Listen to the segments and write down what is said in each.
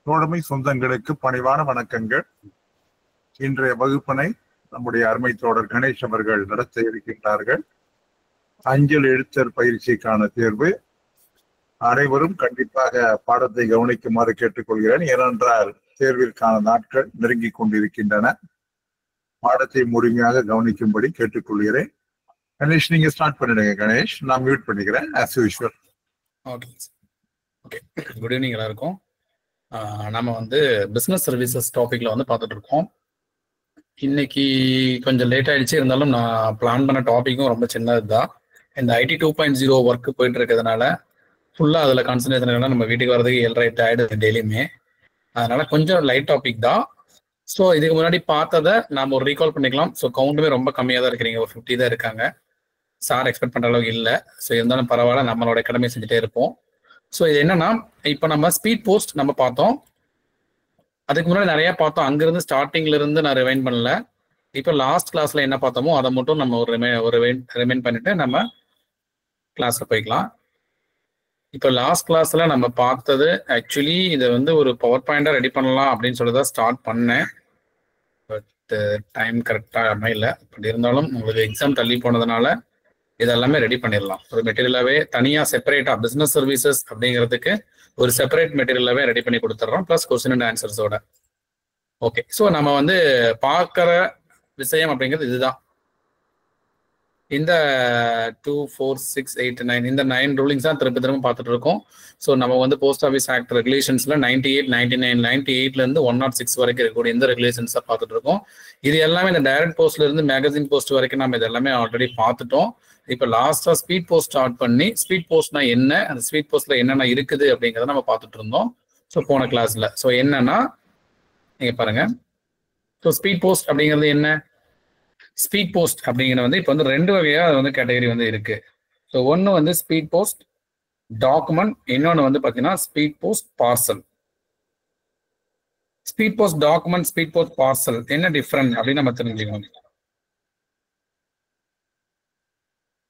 தோழமை சொந்தங்களுக்கு பணிவான வணக்கங்கள். இன்றைய வகுப்பினை நம்முடைய அருமை தோழர் கணேஷ் அவர்கள் நடத்த இருக்கின்றார்கள். அஞ்சல் எழுத்தர் பயிற்சிக்கான தேர்வு. அனைவரும் கண்டிப்பாக பாடத்தை கவனிக்குமாறு கேட்டுக்கொள்கிறேன். ஏனென்றால் தேர்விற்கான நாட்கள் நெருங்கிக் கொண்டிருக்கின்றன. பாடத்தை முழுமையாக கவனிக்கும்படி கேட்டுக்கொள்கிறேன். கணேஷ், நீங்க ஸ்டார்ட் பண்ணிடுங்க. கணேஷ், நான் மியூட் பண்ணிக்கிறேன் as usual. Okay, good evening எல்லாருக்கும். நம்ம வந்து பிஸ்னஸ் சர்வீசஸ் டாபிக்ல வந்து பார்த்துட்டு இருக்கோம். இன்னைக்கு கொஞ்சம் லேட் ஆயிடுச்சு, இருந்தாலும் நான் பிளான் பண்ண டாபிக்கும் ரொம்ப சின்னது தான். இந்த ஐடி 2.0 ஒர்க் போயிட்டு இருக்கிறதுனால ஃபுல்லாக அதில் கான்சன்ட்ரேஷன் நம்ம வீட்டுக்கு வரதுக்கு 7:30 ஆயிடுது டெய்லியுமே. அதனால கொஞ்சம் லைட் டாபிக் தான். ஸோ இதுக்கு முன்னாடி பார்த்ததை நம்ம ஒரு ரீகால் பண்ணிக்கலாம். ஸோ கவுண்டுமே ரொம்ப கம்மியாக தான் இருக்கிறீங்க, ஒரு 50 தான் இருக்காங்க. சார் எக்ஸ்பெக்ட் பண்ணுற அளவுக்கு இல்லை. ஸோ இருந்தாலும் பரவாயில்ல, நம்மளோட கடமை செஞ்சுட்டே இருப்போம். ஸோ இது என்னன்னா, இப்போ நம்ம ஸ்பீட் போஸ்ட் நம்ம பார்த்தோம். அதுக்கு முன்னாடி நிறைய பார்த்தோம். அங்கிருந்து ஸ்டார்டிங்ல இருந்து நான் ரிவைண்ட் பண்ணல. இப்போ லாஸ்ட் கிளாஸ்ல என்ன பார்த்தோமோ அதை மட்டும் நம்ம ஒரு ரிமைண்ட் பண்ணிட்டு நம்ம கிளாஸ்ல போய்க்கலாம். இப்போ லாஸ்ட் கிளாஸ்ல நம்ம பார்த்தது ஆக்சுவலி இதை வந்து ஒரு பவர் பாயிண்டா ரெடி பண்ணலாம் அப்படின்னு சொல்லி தான் ஸ்டார்ட் பண்ணேன். பட் டைம் கரெக்டாக அமையல. பட் இருந்தாலும் உங்களுக்கு எக்ஸாம் தள்ளி போனதுனால இதெல்லாமே ரெடி பண்ணிடலாம். ஒரு மெட்டீரியலாவே தனியாக செப்பரேட்டா பிஸ்னஸ் சர்வீசஸ் அப்படிங்கிறதுக்கு ஒரு செப்பரேட் மெட்டீரியலாவே ரெடி பண்ணி கொடுத்துட்றோம், ப்ளஸ் கொஸ்டின் அண்ட் ஆன்சர்ஸோட. ஓகே, ஸோ நம்ம வந்து பார்க்குற விஷயம் அப்படிங்கிறது இதுதான். இந்த 2, 4, 6, 8, 9 இந்த 9 ரூலிங்ஸ் தான் திரும்ப திரும்ப பார்த்துட்டு இருக்கோம். ஸோ நம்ம வந்து போஸ்ட் ஆஃபீஸ் ஆக்ட் ரெகுலேஷன்ஸ்ல 98, 99, 98ல இருந்து 106 வரைக்கும் இருக்கக்கூடிய இந்த ரெகுலேஷன்ஸை பார்த்துட்டு இருக்கோம். இது எல்லாமே இந்த டைரக்ட் போஸ்ட்ல இருந்து மேகசின் போஸ்ட் வரைக்கும் நம்ம இது எல்லாமே ஆல்ரெடி பார்த்துட்டோம். இப்போ லாஸ்டா ஸ்பீட் போஸ்ட் ஸ்டார்ட் பண்ணி ஸ்பீட் போஸ்ட்னா என்ன, அந்த ஸ்பீட் போஸ்ட்ல என்னென்ன இருக்குது அப்படிங்கிறத நம்ம பார்த்துட்டு இருந்தோம். ஸோ போன கிளாஸ்ல ஸோ என்னன்னா நீங்க பாருங்க. ஸோ ஸ்பீட் போஸ்ட் அப்படிங்கிறது என்ன? ஸ்பீட் போஸ்ட் அப்படிங்கிறது வந்து இப்போ வந்து 2 வகையா அது வந்து கேட்டகரி வந்து இருக்கு. ஸோ ஒன்று வந்து ஸ்பீட் போஸ்ட் டாக்குமெண்ட், இன்னொன்று வந்து பார்த்தீங்கன்னா speed post parcel. Speed post document, speed post parcel என்ன டிஃப்ரெண்ட் அப்படின்னு நம்ம தெரிஞ்சுக்கணும்.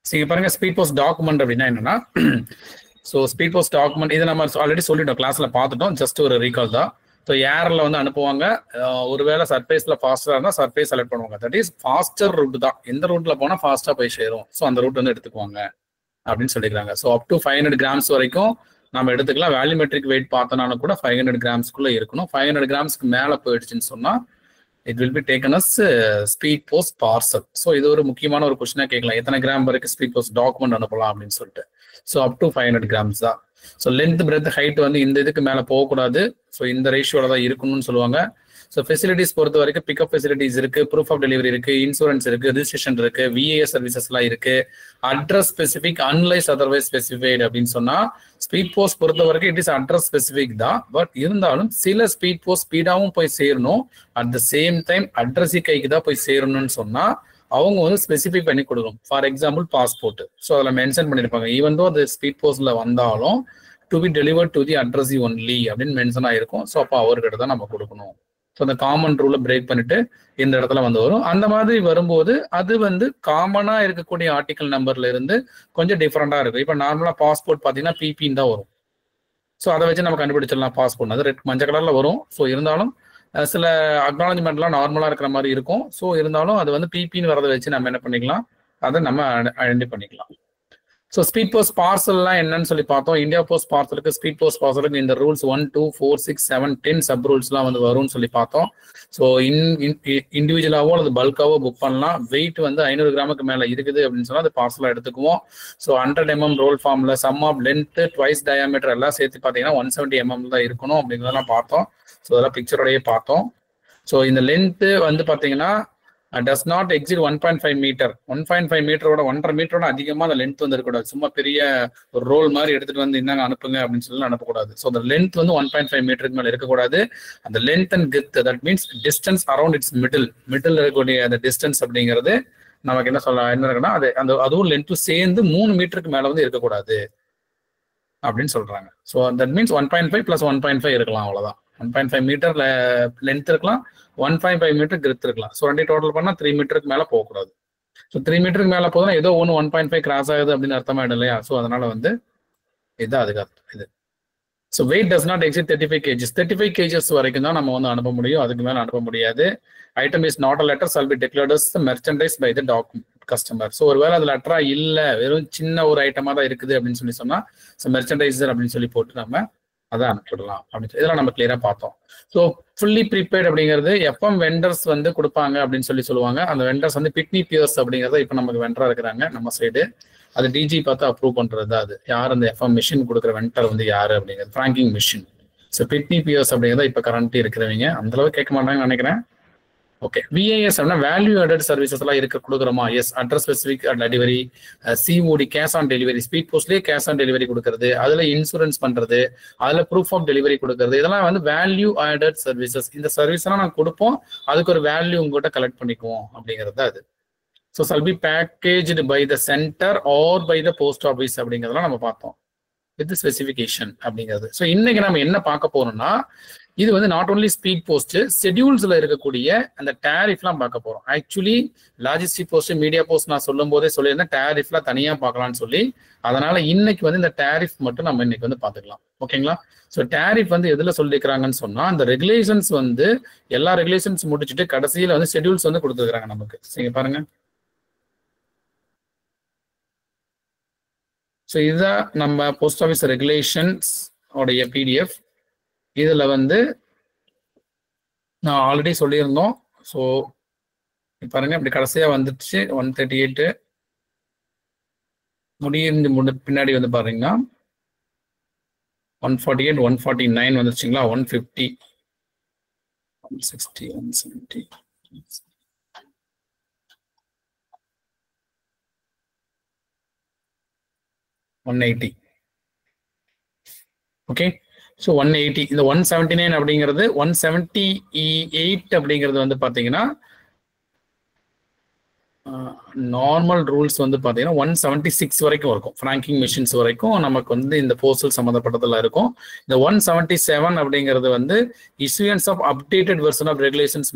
சரி பாருங்க, ஸ்பீட் போஸ்ட் டாக்குமெண்ட் அப்படின்னா என்னன்னா, ஸோ ஸ்பீட் போஸ்ட் டாக்குமெண்ட் இதை நம்ம ஆல்ரெடி சொல்லிட்டோம், கிளாஸ்ல பார்த்துட்டோம். ஜஸ்ட் ஒரு ரீகால் தான். ஸோ ஏர்ல வந்து அனுப்புவாங்க. ஒருவேளை சர்ஃபேஸ்ல ஃபாஸ்டா இருந்தால் சர்ஃபேஸ் செலக்ட் பண்ணுவாங்க. தட் இஸ் ஃபாஸ்டர் ரூட் தான். எந்த ரூட்ல போனால் ஃபாஸ்டா போய் சேரும், ஸோ அந்த ரூட் வந்து எடுத்துக்குவாங்க அப்படின்னு சொல்லிக்கிறாங்க. ஸோ அப் டு 500 கிராம்ஸ் வரைக்கும் நம்ம எடுத்துக்கலாம். வேல்யூமெட்ரிக் வெயிட் பார்த்தனாலும் கூட 500 கிராம்ஸ்க்குள்ள இருக்கணும். 500 கிராம்ஸ்க்கு மேலே போயிடுச்சுன்னு சொன்னா it will be taken as speed post parcel. So இது ஒரு முக்கியமான ஒரு கொஸ்டினா கேட்கலாம், எத்தனை கிராம் வரைக்கும் ஸ்பீட் போஸ்ட் டாக்குமெண்ட் அனுப்பலாம் அப்படின்னு சொல்லிட்டு. ஸோ அப் டு 500 கிராம்ஸ் தான். ஸோ லென்த் பிரெத் ஹைட் வந்து இந்த இதுக்கு மேலே போகக்கூடாது. ஸோ இந்த ரேஷியோல தான் இருக்கணும்னு சொல்லுவாங்க. ஸோ ஃபெசிலிட்டிஸ் பொறுத்த வரைக்கும் பிக்கப் ஃபெசிலிட்டிஸ் இருக்கு, ப்ரூஃப் ஆஃப் டெலிவரி இருக்கு, இன்சூரன்ஸ் இருக்கு, ரிஜிஸ்ட்ரேஷன் இருக்கு, விஏஎஸ் சர்வீசஸ்லாம் இருக்கு. அட்ரஸ் ஸ்பெசிஃபிக் அன்லைஸ் அதர்வைஸ் ஸ்பெசிஃபைடு அப்படின்னு சொன்னா ஸ்பீட் போஸ்ட் பொறுத்த வரைக்கும் இட் இஸ் அட்ரஸ் ஸ்பெசிஃபிக் தான். பட் இருந்தாலும் சில ஸ்பீட் போஸ்ட் ஸ்பீடாகவும் போய் சேரணும், at the same time addressee கைக்கு தான் போய் சேரணும்னு சொன்னா அவங்க வந்து ஸ்பெசிஃபை பண்ணி கொடுக்கணும். ஃபார் எக்ஸாம்பிள் பாஸ்போர்ட், ஸோ அதில் மென்ஷன் பண்ணியிருப்பாங்க, ஈவன் தோ அது ஸ்பீட் போஸ்ட்ல வந்தாலும் to be delivered to the addressee only அப்படின்னு மென்ஷன் ஆயிருக்கும். ஸோ அப்போ அவர்கிட்ட தான் நம்ம கொடுக்கணும். ஸோ அந்த காமன் ரூலை பிரேக் பண்ணிட்டு இந்த இடத்துல வந்து வரும். அந்த மாதிரி வரும்போது அது வந்து காமனா இருக்கக்கூடிய ஆர்டிகல் நம்பர்ல இருந்து கொஞ்சம் டிஃப்ரெண்டா இருக்கும். இப்போ நார்மலா பாஸ்போர்ட் பார்த்தீங்கன்னா பிபின்னு தான் வரும். ஸோ அதை வச்சு நம்ம கண்டுபிடிச்சிடலாம் பாஸ்போர்ட். அது ரெட் மஞ்சள் கலர்ல வரும். ஸோ இருந்தாலும் சில அக்னாலஜ்மெண்ட்லாம் நார்மலா இருக்கிற மாதிரி இருக்கும். ஸோ இருந்தாலும் அது வந்து பிபின்னு வரதை வச்சு நம்ம என்ன பண்ணிக்கலாம், அதை நம்ம ஐடென்டி பண்ணிக்கலாம். ஸோ ஸ்பீட் போஸ்ட் பார்சல்லாம் என்னன்னு சொல்லி பார்த்தோம். இந்தியா போஸ்ட் பார்சலுக்கு ஸ்பீட் போஸ்ட் பார்சலுக்கு இந்த ரூல்ஸ் 1, 2, 4, 6, 7, 10 சப் ரூல்ஸ்லாம் வந்து வரும்னு சொல்லி பார்த்தோம். ஸோ இண்டிவிஜுவலாவோ அல்லது பல்காவோ புக் பண்ணலாம். வெயிட் வந்து 500 கிராமுக்கு மேலே இருக்குது அப்படின்னு சொன்னால் அது பார்சலாக எடுத்துக்குவோம். ஸோ 100 mm ரோல் ஃபார்ம்ல sum of length twice diameter எல்லாம் சேர்த்து பார்த்தீங்கன்னா 170 mm தான் இருக்கணும் அப்படிங்கிறதெல்லாம் பார்த்தோம். ஸோ அதெல்லாம் பிக்சரோடையே பார்த்தோம். ஸோ இந்த லென்த்து வந்து பார்த்தீங்கன்னா டஸ் நாட் எக்ஸிட் 1.5 மீட்டர். 1.5 மீட்டரோட 1.5 மீட்டரோட அதிகமாக அந்த லென்த் வந்து இருக்கக்கூடாது. சும்மா பெரிய ஒரு ரோல் மாதிரி எடுத்துட்டு வந்து இன்னாங்க அனுப்புங்க அப்படின்னு சொல்லி அனுப்பக்கூடாது. ஸோ அந்த லென்த் வந்து 1.5 மீட்டருக்கு மேலே இருக்கக்கூடாது. அந்த length and with that means distance around it's middle இருக்கக்கூடிய அந்த டிஸ்டன்ஸ் அப்படிங்கிறது நமக்கு என்ன இருக்குன்னா அது அதுவும் லென்த்தும் சேர்ந்து 3 மீட்டருக்கு மேலே வந்து இருக்கக்கூடாது அப்படின்னு சொல்றாங்க. ஸோ தட் மீன்ஸ் 1.5 + 1.5 இருக்கலாம், அவ்வளோதான். 1.5 மீட்டர் லென்த் இருக்கலாம், 1.5 மீட்டர் கிரித் இருக்கலாம். ஸோ 2 டோட்டல் பண்ணால் 3 மீட்டருக்கு மேலே போகக்கூடாது. ஸோ 3 மீட்டருக்கு மேலே போதுன்னா ஏதோ 1.5 கிராஸ் ஆகுது அப்படின்னு அர்த்தமாயிடும் இல்லையா? ஸோ அதனால வந்து இதுதான் அதுக்கு அர்த்தம். இது so weight does not exceed 35 kgs. 35 kgs வரைக்கும் தான் நம்ம வந்து அனுப்ப முடியும், அதுக்கு மேலே அனுப்ப முடியாது. Item is not a letter shall be declared as merchandise by the customer. So ஒருவேளை அது லெட்டரா இல்லை, வெறும் சின்ன ஒரு ஐட்டமாக தான் இருக்குது அப்படின்னு சொல்லி சொன்னால் ஸோ மெர்ச்சன்டைசர் அப்படின்னு சொல்லி போட்டு நம்ம அதை அனுப்பிடலாம் அப்படின்னு இதெல்லாம் நம்ம கிளியரா பார்த்தோம். ஸோ ஃபுல்லி ப்ரீபெய்ட் அப்படிங்கிறது எஃப்எம் வெண்டர்ஸ் வந்து கொடுப்பாங்க அப்படின்னு சொல்லி சொல்லுவாங்க. அந்த வெண்டர்ஸ் வந்து பிட்னி பியர்ஸ் அப்படிங்கிறத இப்போ நமக்கு வெண்டரா இருக்கிறாங்க நம்ம சைடு. அது டிஜி பார்த்து அப்ரூவ் பண்றது. அது யார் அந்த எஃப்எம் மிஷின் கொடுக்குற வெண்டர் வந்து யாரு அப்படிங்கிறது franking machine. So Pitney Bowes அப்படிங்கிறத இப்போ கரண்ட் இருக்கிறவங்க அந்த அளவுக்கு கேட்க மாட்டாங்கன்னு நினைக்கிறேன். ஓகே, விஏஎஸ் அப்படின்னா வேல்யூ ஆடட் சர்வீசஸ் எல்லாம் கொடுக்குறோமா? Yes. Address specific delivery, COD cash on delivery, speed போஸ்ட்லேயே கேஷ் ஆன் டெலிவரி கொடுக்கறது, அதில் இன்சூரன்ஸ் பண்றது, அதில் ப்ரூஃப் ஆஃப் டெலிவரி கொடுக்கறது, இதெல்லாம் வந்து வேல்யூ ஆடட் சர்வீசஸ். இந்த சர்வீஸ் எல்லாம் நாங்கள் கொடுப்போம், அதுக்கு ஒரு வேல்யூ உங்ககிட்ட கலெக்ட் பண்ணிக்குவோம் அப்படிங்கிறது அது. So shall be packaged by the center or by the post office அப்படிங்கிறதெல்லாம் நம்ம பார்த்தோம் வித் ஸ்பெசிஃபிகேஷன் அப்படிங்கிறது. ஸோ இன்னைக்கு நம்ம என்ன பார்க்க போறோம்னா, இது வந்து நாட் ஓன்லி ஸ்பீட் போஸ்ட், ஷெட்யூல்ஸ்ல இருக்கக்கூடிய அந்த டேரிஃப்லாம் பார்க்க போறோம். Actually logistic post, media post நான் சொல்லும் போதே சொல்லியிருந்தேன் டேரிஃப்லாம் தனியா பார்க்கலாம்னு சொல்லி. அதனால இன்னைக்கு வந்து இந்த டேரிஃப் மட்டும் நம்ம இன்னைக்கு வந்து பார்த்துக்கலாம். ஓகேங்களா? ஸோ டேரிஃப் வந்து எதுல சொல்லிக்கிறாங்கன்னு சொன்னா, அந்த ரெகுலேஷன்ஸ் வந்து எல்லா ரெகுலேஷன்ஸ் முடிச்சுட்டு கடைசியில வந்து ஷெட்யூல்ஸ் வந்து கொடுத்துருக்காங்க நமக்கு. சரிங்க பாருங்க. ஸோ இதுதான் நம்ம போஸ்ட் ஆஃபீஸ் ரெகுலேஷன்ஸ் உடைய பிடிஎஃப். இதுல வந்து நான் ஆல்ரெடி சொல்லியிருந்தோம். ஸோ பாருங்க, இப்படி கடைசியா வந்துடுச்சு 138 முடிஞ்சு பின்னாடி வந்து பாருங்கன்னா 148 149 வந்துருச்சுங்களா, 150 160 170 180. Okay, so 180. இந்த 179 அப்படிங்கிறது 178 அப்படிங்கிறது வந்து பார்த்தீங்கன்னா நார்மல் ரூல்ஸ் வந்து பார்த்தீங்கன்னா 176 வரைக்கும் இருக்கும். ஃப்ராங்கிங் மிஷின்ஸ் வரைக்கும் நமக்கு வந்து இந்த போஸ்டல் சம்மந்தப்பட்டதெல்லாம் இருக்கும். இந்த 177 அப்படிங்கிறது வந்து issuance of updated version of regulations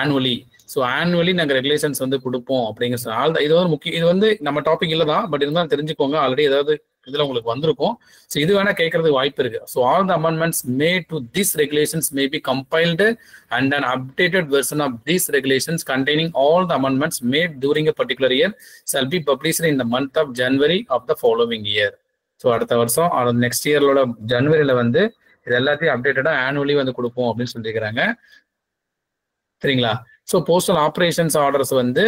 annually. So annually நாங்கள் ரெகுலேஷன்ஸ் வந்து கொடுப்போம் அப்படிங்கிற சொன்னால் இது வந்து முக்கியம். இது வந்து நம்ம டாபிக் இல்லை தான், பட் இருந்தாலும் தெரிஞ்சுக்கோங்க. ஆல்ரெடி ஏதாவது இதில் உங்களுக்கு வந்திருக்கும். ஸோ இது வேணா கேட்கறதுக்கு வாய்ப்பு இருக்கு. So all the amendments made to this regulations may be compiled and an updated version of these regulations containing all the amendments made during a particular year shall be published in the month of January of the following year. So அடுத்த வருஷம் next இயர்லோட ஜனவரியில வந்து இது எல்லாத்தையும் அப்டேட்டடா annually வந்து கொடுப்போம் அப்படின்னு சொல்லியிருக்கிறாங்க. சரிங்களா? ஸோ போஸ்டல் ஆப்ரேஷன்ஸ் ஆர்டர்ஸ் வந்து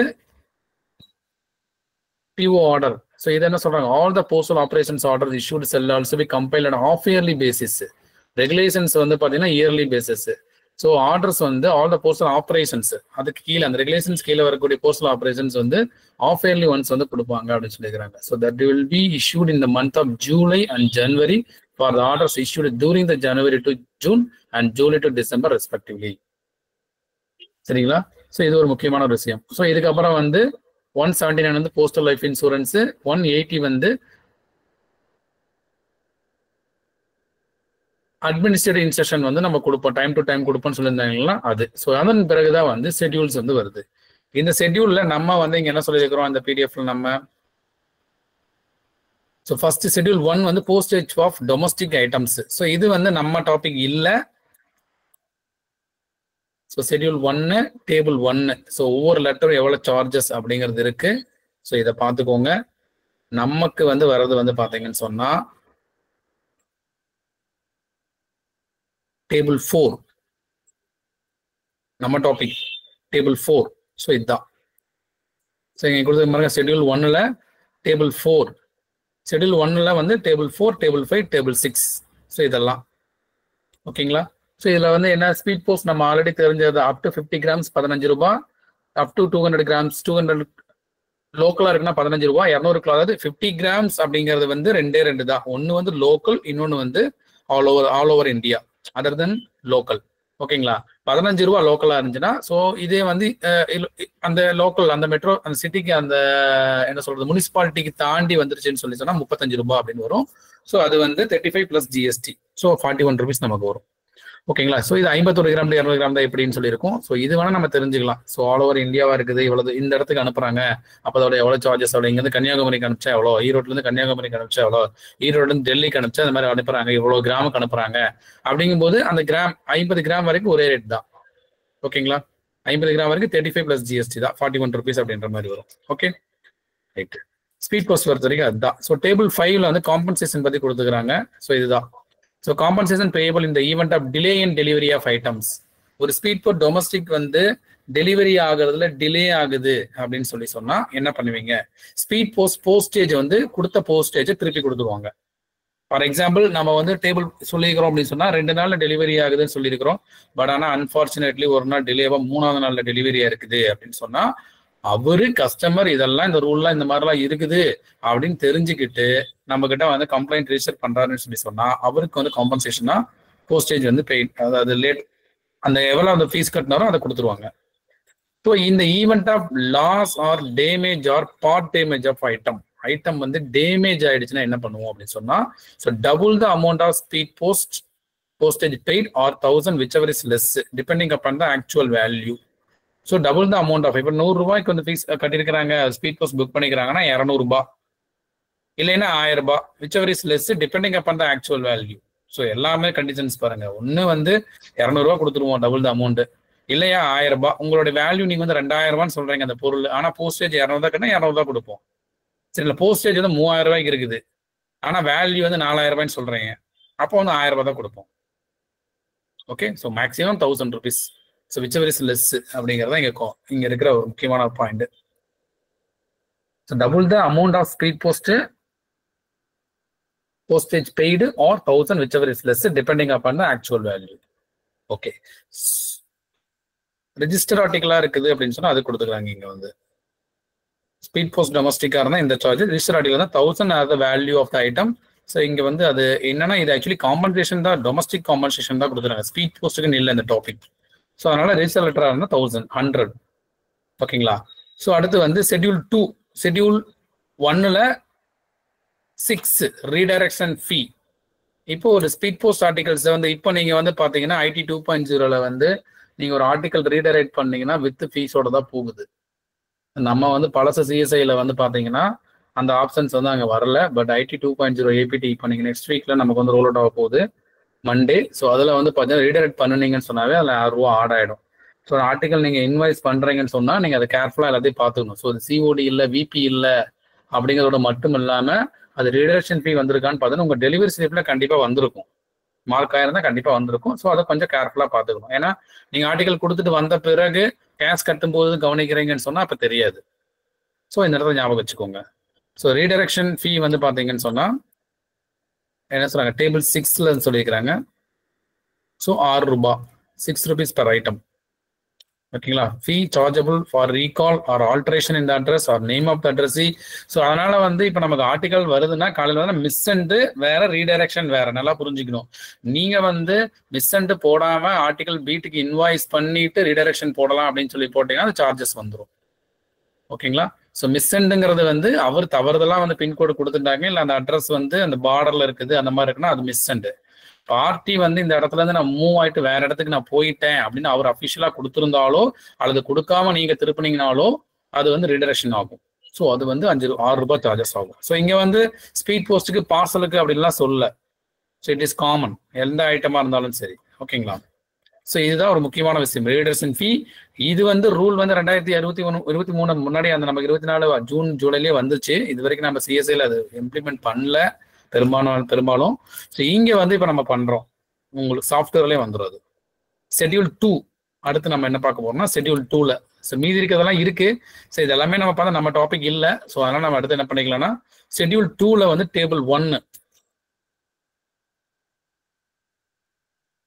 PO ஆர்டர். ஸோ இது என்ன சொல்றாங்க? All the postal operations order issued shall also be compiled of yearly basis. Regulations வந்து பார்த்தீங்கன்னா இயர்லி பேசிஸ். ஸோ ஆர்டர்ஸ் வந்து ஆல் த போஸ்டல் ஆப்ரேஷன்ஸ் அதுக்கு கீழே அந்த ரெகுலேஷன்ஸ் கீழே வரக்கூடிய போஸ்டல் ஆப்ரேஷன்ஸ் வந்து ஆஃப் இயர்லி ஒன்ஸ் வந்து கொடுப்பாங்க அப்படின்னு சொல்லியிருக்காங்க. So that will be issued in the month of July and January for the orders issued during the January to June and July to December respectively. சரிங்களா? So இது ஒரு முக்கியமான ஒரு விஷயம். ஸோ இதுக்கப்புறம் வந்து 179 வந்து போஸ்டல் லைஃப் இன்சூரன்ஸ், 180 வந்து அட்மினிஸ்ட்ரேட்டிவ் இன்ஸ்ட்ரக்ஷன் வந்து நம்ம கொடுப்போம், டைம் டு டைம் கொடுப்போம்னு சொல்லியிருந்தாங்கன்னா அது. ஸோ அதன் பிறகுதான் வந்து ஷெட்யூல்ஸ் வந்து வருது. இந்த ஷெட்யூல்ல நம்ம வந்து இங்க என்ன சொல்லியிருக்கிறோம் அந்த பிடிஎஃப்ல நம்ம. ஸோ ஃபர்ஸ்ட் ஷெட்யூல் 1 வந்து postage of domestic items. So இது வந்து நம்ம டாபிக் இல்லை. So schedule 1 table 1. ஸோ ஒவ்வொரு லெட்டரும் எவ்வளோ சார்ஜஸ் அப்படிங்கிறது இருக்கு. ஸோ இதை பார்த்துக்கோங்க. நமக்கு வந்து வர்றது வந்து பார்த்தீங்கன்னு சொன்னா டேபிள் 4 நம்ம டாபிக் டேபிள் 4. ஸோ இதுதான். ஸோ இங்கே கொடுத்த மாதிரி ஷெட்யூல் 1ல டேபிள் 4, ஷெட்யூல் 1ல வந்து டேபிள் 4, டேபிள் 5, டேபிள் 6. ஸோ இதெல்லாம் ஓகேங்களா? ஸோ இதில் வந்து என்ன ஸ்பீட் போஸ்ட் நம்ம ஆல்ரெடி தெரிஞ்சது. அப் டு 50 கிராம்ஸ் 15 ரூபாய், அப் டு 200 கிராம்ஸ் 200 லோக்கலாக இருக்குன்னா 15 ரூபாய், 200 கிலோ. அதாவது 50 கிராம்ஸ் அப்படிங்கிறது வந்து ரெண்டு தான். ஒன்று வந்து லோக்கல், இன்னொன்று வந்து ஆல் ஓவர் இந்தியா அதர் தென் லோக்கல். ஓகேங்களா? 15 ரூபாய் லோக்கலாக இருந்துச்சுன்னா ஸோ இதே வந்து அந்த லோக்கல் அந்த மெட்ரோ அந்த சிட்டிக்கு அந்த என்ன சொல்றது முனிசிபாலிட்டிக்கு தாண்டி வந்துருச்சுன்னு சொல்லி சொன்னால் 35 ரூபாய் அப்படின்னு வரும். ஸோ அது வந்து 35 + GST. ஸோ 41 rupees நமக்கு வரும். ஓகேங்களா. ஸோ இது 51 கிராம் 200 கிராம் தான் எப்படின்னு சொல்லியிருக்கோம். ஸோ இது வேணா நம்ம தெரிஞ்சுக்கலாம். ஸோ ஆல் ஓவர் இந்தியாவா இருக்குது, இவ்வளவு இந்த இடத்துக்கு அனுப்புறாங்க, அப்போ அதோட எவ்வளவு சார்ஜஸ், அவ்வளோ இங்கேருந்து கன்னியாகுமரிக்கு அனுப்பிச்சா எவ்வளோ, ஈரோட்லேருந்து கன்னியாகுமரிக்கு அனுப்பிச்சா எவ்வளோ, ஈரோட்லேருந்து டெல்லிக்கு அனுப்பிச்சா அந்த மாதிரி அனுப்புறாங்க, இவ்வளவு கிராமுக்கு அனுப்புறாங்க அப்படிங்கும்போது அந்த கிராம் 50 கிராம் வரைக்கும் ஒரே ரேட் தான். ஓகேங்களா. 50 கிராம் வரைக்கும் 35 + GST தான் 41 rupees அப்படின்ற மாதிரி வரும். Okay right. ஸ்பீட் போஸ்ட் பொறுத்த வரைக்கும் அதுதான். ஸோ டேபிள் 5ல வந்து காம்பன்சேஷன் பத்தி கொடுத்துக்கிறாங்க. ஸோ இதுதான். ஸோ காம்பன்சேஷன் பேயபிள் இந்த event of delay in delivery of items. ஒரு ஸ்பீட் போஸ்ட் டொமஸ்டிக் வந்து டெலிவரி ஆகுறதுல டிலே ஆகுது அப்படின்னு சொன்னா என்ன பண்ணுவீங்க? ஸ்பீட் போஸ்ட் போஸ்டேஜ் வந்து கொடுத்த போஸ்டேஜை திருப்பி கொடுத்துருவாங்க. ஃபார் எக்ஸாம்பிள் நம்ம வந்து டேபிள் சொல்லியிருக்கிறோம் அப்படின்னு சொன்னா 2 நாள்ல டெலிவரி ஆகுதுன்னு சொல்லியிருக்கிறோம். பட் ஆனால் அன்பார்ச்சுனேட்லி ஒரு நாள் டிலேவா 3ஆவது நாள்ல டெலிவரியா இருக்குது அப்படின்னு சொன்னா அவரு கஸ்டமர் இதெல்லாம் இந்த ரூல்லாம் இந்த மாதிரிலாம் இருக்குது அப்படின்னு தெரிஞ்சுக்கிட்டு நம்ம கிட்ட வந்து கம்ப்ளைண்ட் ரிஜிஸ்டர் பண்றாருன்னு சொன்னா அவருக்கு வந்து காம்பன்சேஷனா போஸ்டேஜ் வந்து பெய்ட், அதாவது லேட் அந்த எவ்வளவு அந்த ஃபீஸ் கட்டினாரோ அதை கொடுத்துருவாங்க. ஸோ இந்த event of loss or damage or part damage of item வந்து டேமேஜ் ஆயிடுச்சுன்னா என்ன பண்ணுவோம் அப்படின்னு சொன்னா, so double the amount of speed postage paid or 1000 whichever is less depending upon the actual value. So double the amount of, இப்போ 100 ரூபாய்க்கு வந்து fees கட்டியிருக்கிறாங்க, ஸ்பீட் போஸ்ட் புக் பண்ணிக்கிறாங்கன்னா 200 ரூபாய் இல்லைன்னா 1000 ரூபாய் whichever is less depending upon the actual value. So எல்லாமே conditions பாருங்க. ஒன்று வந்து 200 ரூபாய் கொடுத்துருவோம் டபுள் த அமௌண்ட், இல்லையா 1000 ரூபாய். உங்களுடைய வேல்யூ நீங்க வந்து 2000 ரூபான்னு சொல்றீங்க அந்த பொருள், ஆனா போஸ்டேஜ் 200 தான் கட்டினா 200 தான் கொடுப்போம். சரி, போஸ்டேஜ் வந்து 3000 ரூபாய்க்கு இருக்குது, ஆனா வேல்யூ வந்து 4000 ரூபாய்ன்னு சொல்றீங்க, அப்போ வந்து 1000 ரூபாய் தான் கொடுப்போம். Okay. So maximum 1000 rupees. So whichever is less அப்படிங்கிறத இங்க இருக்கிற ஒரு முக்கியமான point. So double the amount of speed postage paid or 1000 whichever is less depending upon the actual value. Okay. Register ஆர்டிகலா இருக்குது அப்படின்னு சொன்னா அது கொடுத்துக்கிறாங்க. இங்க வந்து ஸ்பீட் போஸ்ட் டொமஸ்டிக்கா இருந்தா இந்த சார்ஜ், ரெஜிஸ்டர் ஆர்டிகல் தான் 1000 as the value of the item. So இங்க வந்து அது என்னன்னா இது ஆக்சுவலி காம்பன்சேஷன் தான், டொமஸ்டிக் காம்பன்சேஷன் தான் கொடுத்துருக்காங்க, ஸ்பீட் போஸ்ட்டுக்கு இல்லை இந்த டாபிக். ஸோ அதனால ரெஜிஸ்டர் லெட்டரா இருந்தா 100. ஓகேங்களா. ஸோ அடுத்து வந்து ஷெட்யூல் 2, ஷெட்யூல் 1ல 6 ரீடைரக்ஷன் ஃபீ. இப்போ ஒரு ஸ்பீட் போஸ்ட் ஆர்டிகல்ஸ் வந்து இப்போ நீங்க வந்து பாத்தீங்கன்னா ஐடி 2.0ல வந்து நீங்க ஒரு ஆர்டிகல் ரீடைரக்ட் பண்ணீங்கன்னா வித் ஃபீஸோட தான் போகுது. நம்ம வந்து பழச சிஎஸ்ஐல வந்து பாத்தீங்கன்னா அந்த ஆப்ஷன்ஸ் வந்து அங்கே வரல. பட் ஐடி 2.0 ஏபிடி இப்போ நீங்க நெக்ஸ்ட் வீக்ல நமக்கு வந்து ரோல் அவுட் ஆக போகுது மண்டே. ஸோ அதில் வந்து பார்த்தீங்கன்னா ரீடைரக்ட் பண்ணுனீங்கன்னு சொன்னாவே அதில் 6 ரூபா ஆட் ஆகிடும். ஸோ ஆர்டிகல் நீங்கள் இன்வாய்ஸ் பண்ணுறீங்கன்னு சொன்னால் நீங்கள் அதை கேர்ஃபுல்லாக எல்லாத்தையும் பார்த்துக்கணும். ஸோ அது சிஓடி இல்லை, விபி இல்லை அப்படிங்கிறதோட மட்டும் இல்லாமல் அது ரீடைரக்ஷன் ஃபீ வந்திருக்கான்னு பார்த்தீங்கன்னா உங்கள் டெலிவரி ஸ்லிப்பில் கண்டிப்பாக வந்திருக்கும், மார்க் ஆயிருந்தால் கண்டிப்பாக வந்திருக்கும். ஸோ அதை கொஞ்சம் கேர்ஃபுல்லாக பார்த்துக்கணும். ஏன்னா நீங்கள் ஆர்டிகல் கொடுத்துட்டு வந்த பிறகு கேஷ் கட்டும்போது கவனிக்கிறீங்கன்னு சொன்னால் அப்போ தெரியாது. ஸோ இந்த இடத்துல ஞாபகம் வச்சுக்கோங்க. ஸோ ரீடைரக்ஷன் ஃபீ வந்து பார்த்தீங்கன்னு சொன்னால் என்ன சொல்றாங்க, டேபிள் 6ல சொல்லியிருக்கிறாங்க. ஸோ 6 ரூபாய், 6 rupees per item. ஓகேங்களா. Fee chargeable for recall or alteration in the address or name of the addressee. So அதனால வந்து இப்போ நமக்கு ஆர்டிகல் வருதுன்னா காலையில் வந்து மிஸ் அண்ட் வேற, ரீடைரக்ஷன் வேற. நல்லா புரிஞ்சுக்கணும். நீங்க வந்து மிஸ் அண்ட் போடாம ஆர்டிகல் பீட்டுக்கு இன்வாய்ஸ் பண்ணிட்டு ரீடைரக்ஷன் போடலாம் அப்படின்னு சொல்லி போட்டீங்கன்னா அது சார்ஜஸ் வந்துடும். ஓகேங்களா. ஸோ மிஸ்ஸெண்டுங்கிறது வந்து அவர் தவறுதெல்லாம் வந்து பின்கோடு கொடுத்துட்டாங்க, இல்லை அந்த அட்ரஸ் வந்து அந்த பார்டர்ல இருக்குது அந்த மாதிரி இருக்குன்னா அது மிஸ்ஸெண்டு. பார்ட்டி வந்து இந்த இடத்துல இருந்து நான் மூவ் ஆயிட்டு வேற இடத்துக்கு நான் போயிட்டேன் அப்படின்னு அவர் அஃபிஷியலா கொடுத்துருந்தாலோ அல்லது கொடுக்காம நீங்க திருப்பினீங்கனாலோ அது வந்து ரீடைரக்ஷன் ஆகும். ஸோ அது வந்து 6 ரூபாய் சார்ஜஸ் ஆகும். ஸோ இங்க வந்து ஸ்பீட் போஸ்ட்டுக்கு பார்சலுக்கு அப்படின்லாம் சொல்ல. ஸோ இட் இஸ் காமன், எந்த ஐட்டமா இருந்தாலும் சரி. ஓகேங்களா. ஸோ இதுதான் ஒரு முக்கியமான விஷயம், ரீடைரக்ஷன் ஃபீ. இது வந்து ரூல் வந்து 2023 முன்னாடி அந்த நமக்கு 24 ஜூன் ஜூலைலேயே வந்துச்சு. இது வரைக்கும் நம்ம சிஎஸ்ஐல அது இம்ப்ளிமெண்ட் பண்ணல பெரும்பாலும். ஸோ இங்க வந்து இப்போ நம்ம பண்றோம், உங்களுக்கு சாஃப்ட்வேர்லேயே வந்துடும். ஷெட்யூல் 2 அடுத்து நம்ம என்ன பார்க்க போறோம்னா ஷெட்யூல் 2ல ஸோ மீதி இருக்கிறதெல்லாம் இருக்கு. ஸோ இது எல்லாமே நம்ம பார்த்தா நம்ம டாபிக் இல்லை. ஸோ அதனால நம்ம அடுத்து என்ன பண்ணிக்கலாம்னா ஷெட்யூல் 2ல வந்து டேபிள் 1.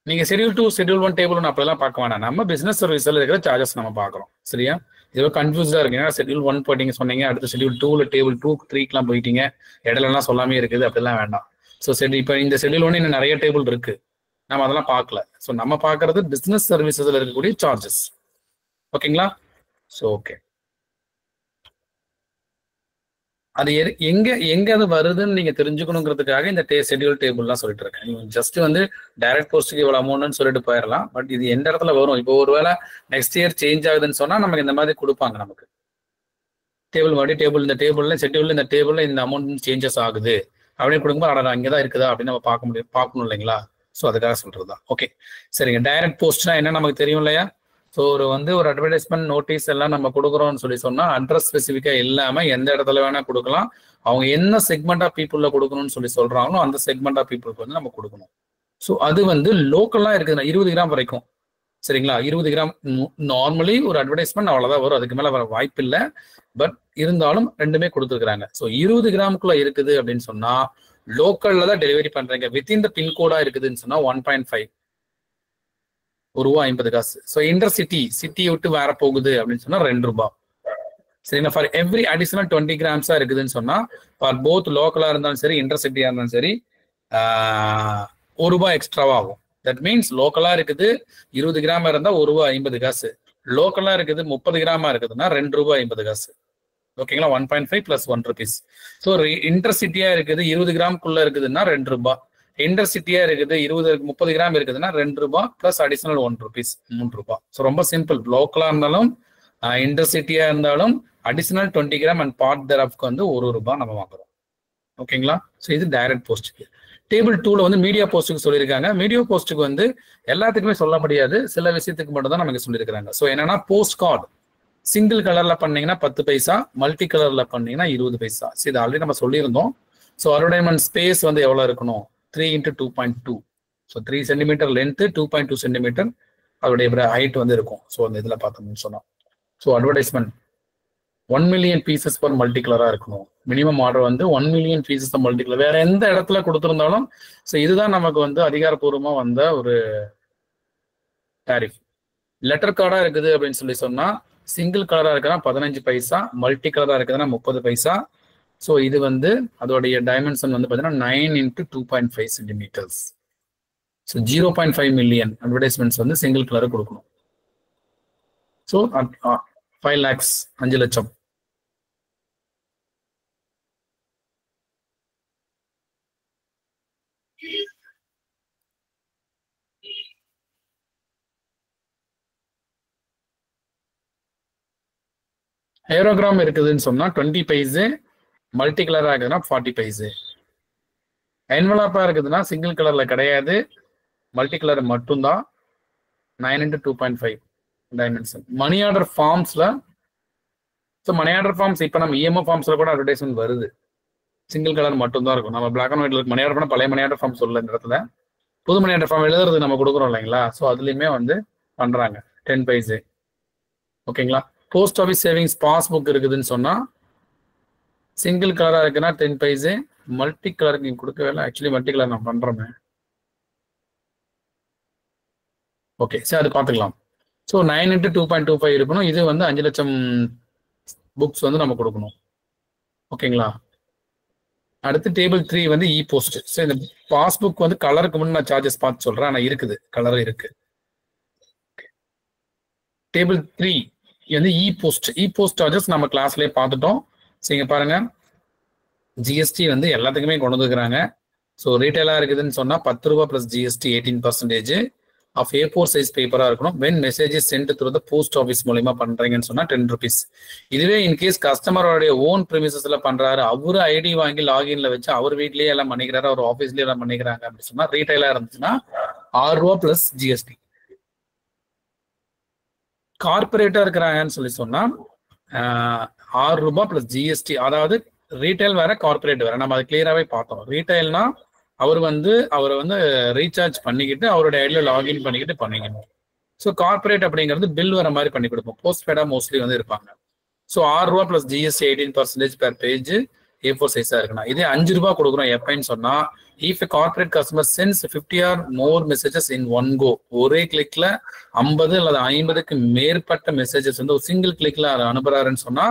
நீங்க ஷெட்யூல் 2, ஷெட்யூல் 1, டேபிள் 1 அப்படிலாம் பார்க்க வேண்டாம். நம்ம பிசினஸ் சர்வீஸ்ல இருக்கிற சார்ஜஸ் நம்ம பார்க்குறோம். சரியா. இது கன்ஃபியூஸ்டா இருக்கு. ஏன்னா ஷெட்யூல் 1 போயிட்டீங்க சொன்னீங்க, அடுத்து ஷெட்யூல் 2ல டேபிள் 2, 3க்குலாம் போயிட்டீங்க, இடம்லாம் சொல்லாமே இருக்குது, அப்படிலாம் வேண்டாம். ஸோ இப்போ இந்த ஷெட்யூல் 1 இன்னும் நிறைய டேபிள் இருக்கு, நம்ம அதெல்லாம் பார்க்கல. ஸோ நம்ம பார்க்கறது பிசினஸ் சர்வீசஸ்ல இருக்கக்கூடிய சார்ஜஸ். ஓகேங்களா. So okay. அது எங்க அது வருதுன்னு நீங்க தெரிஞ்சுக்கணுங்கிறதுக்காக இந்த ஷெட்யூல் டேபிள்லாம் சொல்லிட்டு இருக்கேன். நீங்க ஜஸ்ட் வந்து டைரக்ட் போஸ்ட்டுக்கு இவ்வளவு அமௌண்ட்னு சொல்லிட்டு போயிடலாம். பட் இது எந்த இடத்துல வரும், இப்போ ஒருவேளை நெக்ஸ்ட் இயர் சேஞ்ச் ஆகுதுன்னு சொன்னா நமக்கு இந்த மாதிரி கொடுப்பாங்க. நமக்கு டேபிள் மாதிரி இந்த டேபிள்ல ஷெட்யூல்ல இந்த டேபிள்ல இந்த அமௌண்ட் சேஞ்சஸ் ஆகுது அப்படின்னு கொடுக்கும்போது அங்கதான் இருக்குதா அப்படின்னு நம்ம பார்க்கணும் இல்லைங்களா? ஸோ அதுக்காக சொல்றதுதான். ஓகே சரிங்க. டைரக்ட் போஸ்ட்னா என்ன நமக்கு தெரியும் இல்லையா? ஸோ ஒரு அட்வர்டைஸ்மெண்ட் நோட்டீஸ் எல்லாம் நம்ம கொடுக்குறோம்னு சொன்னா அட்ரஸ் ஸ்பெசிஃபிக்கா இல்லாம எந்த இடத்துல வேணா கொடுக்கலாம். அவங்க என்ன செக்மெண்ட் ஆஃப் பீப்புள்ல கொடுக்கணும்னு சொல்றாங்களோ அந்த செக்மெண்ட் ஆஃப் பீப்புளுக்கு வந்து நம்ம கொடுக்கணும். ஸோ அது வந்து லோக்கல்லா இருக்குதுன்னா 20 கிராம் வரைக்கும். சரிங்களா? 20 கிராம் நார்மலி ஒரு அட்வர்டைஸ்மெண்ட் அவ்வளவுதான் வரும், அதுக்கு மேல வர வாய்ப்பு இல்லை. பட் இருந்தாலும் ரெண்டுமே கொடுத்துருக்காங்க. ஸோ 20 கிராமுக்குள்ள இருக்குது அப்படின்னு சொன்னா லோக்கல்ல தான் டெலிவரி பண்றீங்க. வித்தின் த பின்கோடா இருக்குதுன்னு சொன்னா 1.5 ₹1.50. ஸோ சிட்டியை விட்டு வேற போகுது அப்படின்னு சொன்னா ₹2. சரிங்களா? ஃபார் எவ்ரி அடிஷனல் 20 கிராம்ஸா இருக்குதுன்னு சொன்னா ஃபார் போத் லோக்கலா இருந்தாலும் சரி இன்டர்சிட்டியா இருந்தாலும் சரி ₹1 எக்ஸ்ட்ராவா ஆகும். தட் மீன்ஸ் லோக்கலா இருக்குது 20 கிராம் இருந்தா ₹1.50. லோக்கலா இருக்குது 30 கிராமா இருக்குதுன்னா ₹2.50. ஓகேங்களா? 1.5 + ₹1. ஸோ இன்டர்சிட்டியா இருக்குது 20 கிராமுக்குள்ள இருக்குதுன்னா ₹2. இன்டர்சிட்டியா இருக்குது 30 கிராம் இருக்குதுன்னா ₹2 + அடிஷனல் ₹1 ₹3. ஸோ ரொம்ப சிம்பிள். லோக்கலா இருந்தாலும் இன்டர்சிட்டியா இருந்தாலும் அடிஷனல் 20 கிராம் அண்ட் பார்ட் தெராஃப்க்கு வந்து ₹1 நம்ம வாங்குறோம். ஓகேங்களா? ஸோ இது டைரக்ட் போஸ்ட்டுக்கு. டேபிள் 2ல வந்து மீடியா போஸ்ட்டுக்கு சொல்லியிருக்காங்க. மீடியா போஸ்ட்டுக்கு வந்து எல்லாத்துக்குமே சொல்ல முடியாது, சில விஷயத்துக்கு மட்டும் தான் நமக்கு சொல்லியிருக்காங்க. ஸோ என்னன்னா போஸ்ட் கார்டு சிங்கிள் கலர்ல பண்ணீங்கன்னா 10 பைசா, மல்டி கலர்ல பண்ணீங்கன்னா 20 பைசா. ஸோ இது ஆல்ரெடி நம்ம சொல்லியிருந்தோம். ஸோ அட்வர்டைஸ்மெண்ட் ஸ்பேஸ் வந்து எவ்வளவு இருக்கணும்? 3 × 2.2. ஸோ 3 சென்டிமீட்டர் லென்த், 2.2 சென்டிமீட்டர் அதோடைய ஹைட் வந்து இருக்கும். ஸோ அந்த இதுல பார்த்தோம்னு சொன்னோம். So advertisement 1 million pieces per multi கலரா இருக்கணும். மினிமம் ஆர்டர் வந்து 1 மில்லியன் பீசஸ் மல்டி கலர். வேற எந்த இடத்துல கொடுத்திருந்தாலும் ஸோ இதுதான் நமக்கு வந்து அதிகாரப்பூர்வமா வந்த ஒரு டாரிஃப். லெட்டர் கார்டா இருக்குது அப்படின்னு சொன்னா சிங்கிள் கலரா இருக்குன்னா 15 பைசா, மல்டி கலரா இருக்குதுன்னா 30 பைசா. ஸோ இது வந்து அதோடைய டைமென்ஷன் வந்து பார்த்தீங்கன்னா 9 × 2.5 சென்டிமீட்டர்ஸ். ஸோ 0.5 மில்லியன் அட்வர்டைஸ்மெண்ட்ஸ் வந்து சிங்கிள் கலர் கொடுக்கணும். ஸோ 5 lakhs 5 லட்சம். ஏரோகிராம் இருக்குதுன்னு சொன்னா 20 பைசே, மல்டி கலரா இருக்குதுன்னா 40 பைசே. என்வலப்பா இருக்குதுன்னா சிங்கிள் கலர்ல கிடையாது, மல்டி கலர் மட்டும்தான். 9 × 2.5 டைமென்ஷன். மணி ஆர்டர் ஃபார்ம்ஸ்ல மணி ஆர்டர் ஃபார்ம்ஸ் இப்போ நம்ம இஎம்ஓ ஃபார்ம்ஸ்ல கூட அட்வர்டைஸ்மெண்ட் வருது. சிங்கிள் கலர் மட்டும் தான் இருக்கும். நம்ம பிளாக் அண்ட் ஒயிட்ல மணி ஆர்டர் பண்ண பழைய மணி ஆர்டர் ஃபார்ம் சொல்ல இந்த இடத்துல புது மணி ஆர்டர் ஃபார்ம் எழுதுறது நம்ம கொடுக்குறோம் இல்லைங்களா? ஸோ அதுலயுமே வந்து பண்றாங்க 10 பைசே. ஓகேங்களா? போஸ்ட் ஆஃபீஸ் சேவிங்ஸ் பாஸ்புக் இருக்குதுன்னு சொன்னா சிங்கிள் கலரா இருக்குன்னா 10 பைசே, மல்டி கலருக்கு நீங்க கொடுக்கவே இல்லை. ஆக்சுவலி மல்டி கலர் நான் பண்றேன். ஓகே சரி, அது பார்த்துக்கலாம். ஸோ 9 × 2.25 இருக்கணும். இது வந்து 5 லட்சம் புக்ஸ் வந்து நம்ம கொடுக்கணும். ஓகேங்களா? அடுத்து டேபிள் 3 வந்து இ போஸ்ட். ஸோ இந்த பாஸ்புக் வந்து கலருக்கு முன்னாடி நான் சார்ஜஸ் பார்த்து சொல்றேன். ஆனால் இருக்குது, கலர் இருக்கு. டேபிள் 3 வந்து இ போஸ்ட் சார்ஜஸ் நம்ம கிளாஸ்லயே பார்த்துட்டோம். ஸோ இங்க பாருங்க, ஜிஎஸ்டி வந்து எல்லாத்துக்குமே கொண்டு வந்துருக்காங்க. ஸோ ரீட்டைலா இருக்குதுன்னு சொன்னா ₹10 + ஜிஎஸ்டி 18% ஆஃப் A4 சைஸ் பேப்பரா இருக்கணும். When messages sent through the post office மூலமா பண்றீங்கன்னு சொன்னா ₹10. இதுவே இன்கேஸ் கஸ்டமரோடைய ஓன் ப்ரிமிசஸ்ல பண்றாரு, அவரு ஐடி வாங்கி லாகின்ல வச்சு அவர் வீட்லயே எல்லாம் பண்ணிக்கிறாரு, அவர் ஆஃபீஸ்லயே எல்லாம் பண்ணிக்கிறாங்க அப்படின்னு சொன்னா ரீட்டைலா இருந்துச்சுன்னா ₹6 + ஜிஎஸ்டி. கார்பரேட்டா இருக்கிறாங்கன்னு சொன்னா ₹6 + ஜிஎஸ்டி. அதாவது ரீட்டைல் வேற, கார்பரேட் வேற. நம்ம அதை கிளியராகவே பார்த்தோம். ரீட்டைல்னா அவரை வந்து ரீசார்ஜ் பண்ணிக்கிட்டு அவருடைய ஐடியா லாகின் பண்ணிக்கிட்டு பண்ணிக்கணும். ஸோ கார்பரேட் அப்படிங்கிறது பில் வர மாதிரி பண்ணி கொடுப்போம். போஸ்ட் பேடா மோஸ்ட்லி வந்து இருப்பாங்க. So ₹6 + GST 18% per page A4 சைஸா இருக்குன்னா இதே ₹5 கொடுக்குறோம். எப்பன்னு சொன்னா if a corporate customer sends 50 or more messages in one go, ஒரே கிளிக்ல 50 அல்லது 50க்கு மேற்பட்ட மெசேஜஸ் வந்து ஒரு சிங்கிள் கிளிக்ல அனுப்புறாருன்னு சொன்னா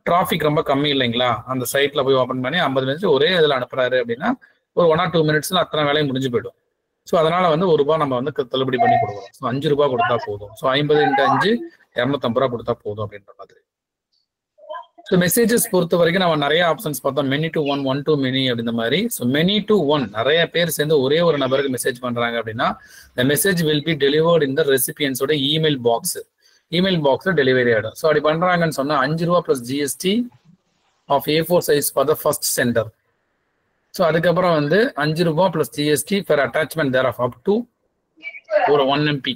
டிராஃபிக் ரொம்ப கம்மி இல்லைங்களா? அந்த சைட்ல போய் ஓப்பன் பண்ணி 50 மெசேஜ் ஒரே இதில் அனுப்புறாரு அப்படின்னா ஒரு 1 or 2 மினிட்ஸ்ல அத்தனை வேலையும் முடிஞ்சு போயிடும். ஸோ அதனால வந்து ₹1 நம்ம வந்து தள்ளுபடி பண்ணி கொடுக்குறோம். ஸோ ₹5 கொடுத்தா போதும். ஸோ 50 × 5 ₹250 கொடுத்தா போதும் அப்படின்ற மாதிரி. ஸோ மெசேஜஸ் பொறுத்த வரைக்கும் நம்ம நிறைய ஆப்ஷன்ஸ் பார்த்தோம். Many to one, one to many அப்படின்ற மாதிரி. ஸோ மெனி டு ஒன் நிறைய பேர் சேர்ந்து ஒரே ஒரு நபருக்கு மெசேஜ் பண்றாங்க அப்படின்னா the message will be delivered in the recipientஸோட இமெயில் பாக்ஸ். இமெயில் பாக்ஸ்ல டெலிவரி ஆகிடும். ஸோ அப்படி பண்றாங்கன்னு சொன்னா ₹5 plus GST of A4 size for the first sender. So அதுக்கப்புறம் வந்து ₹5 plus GST for attachment thereof up to ஒரு 1 MB.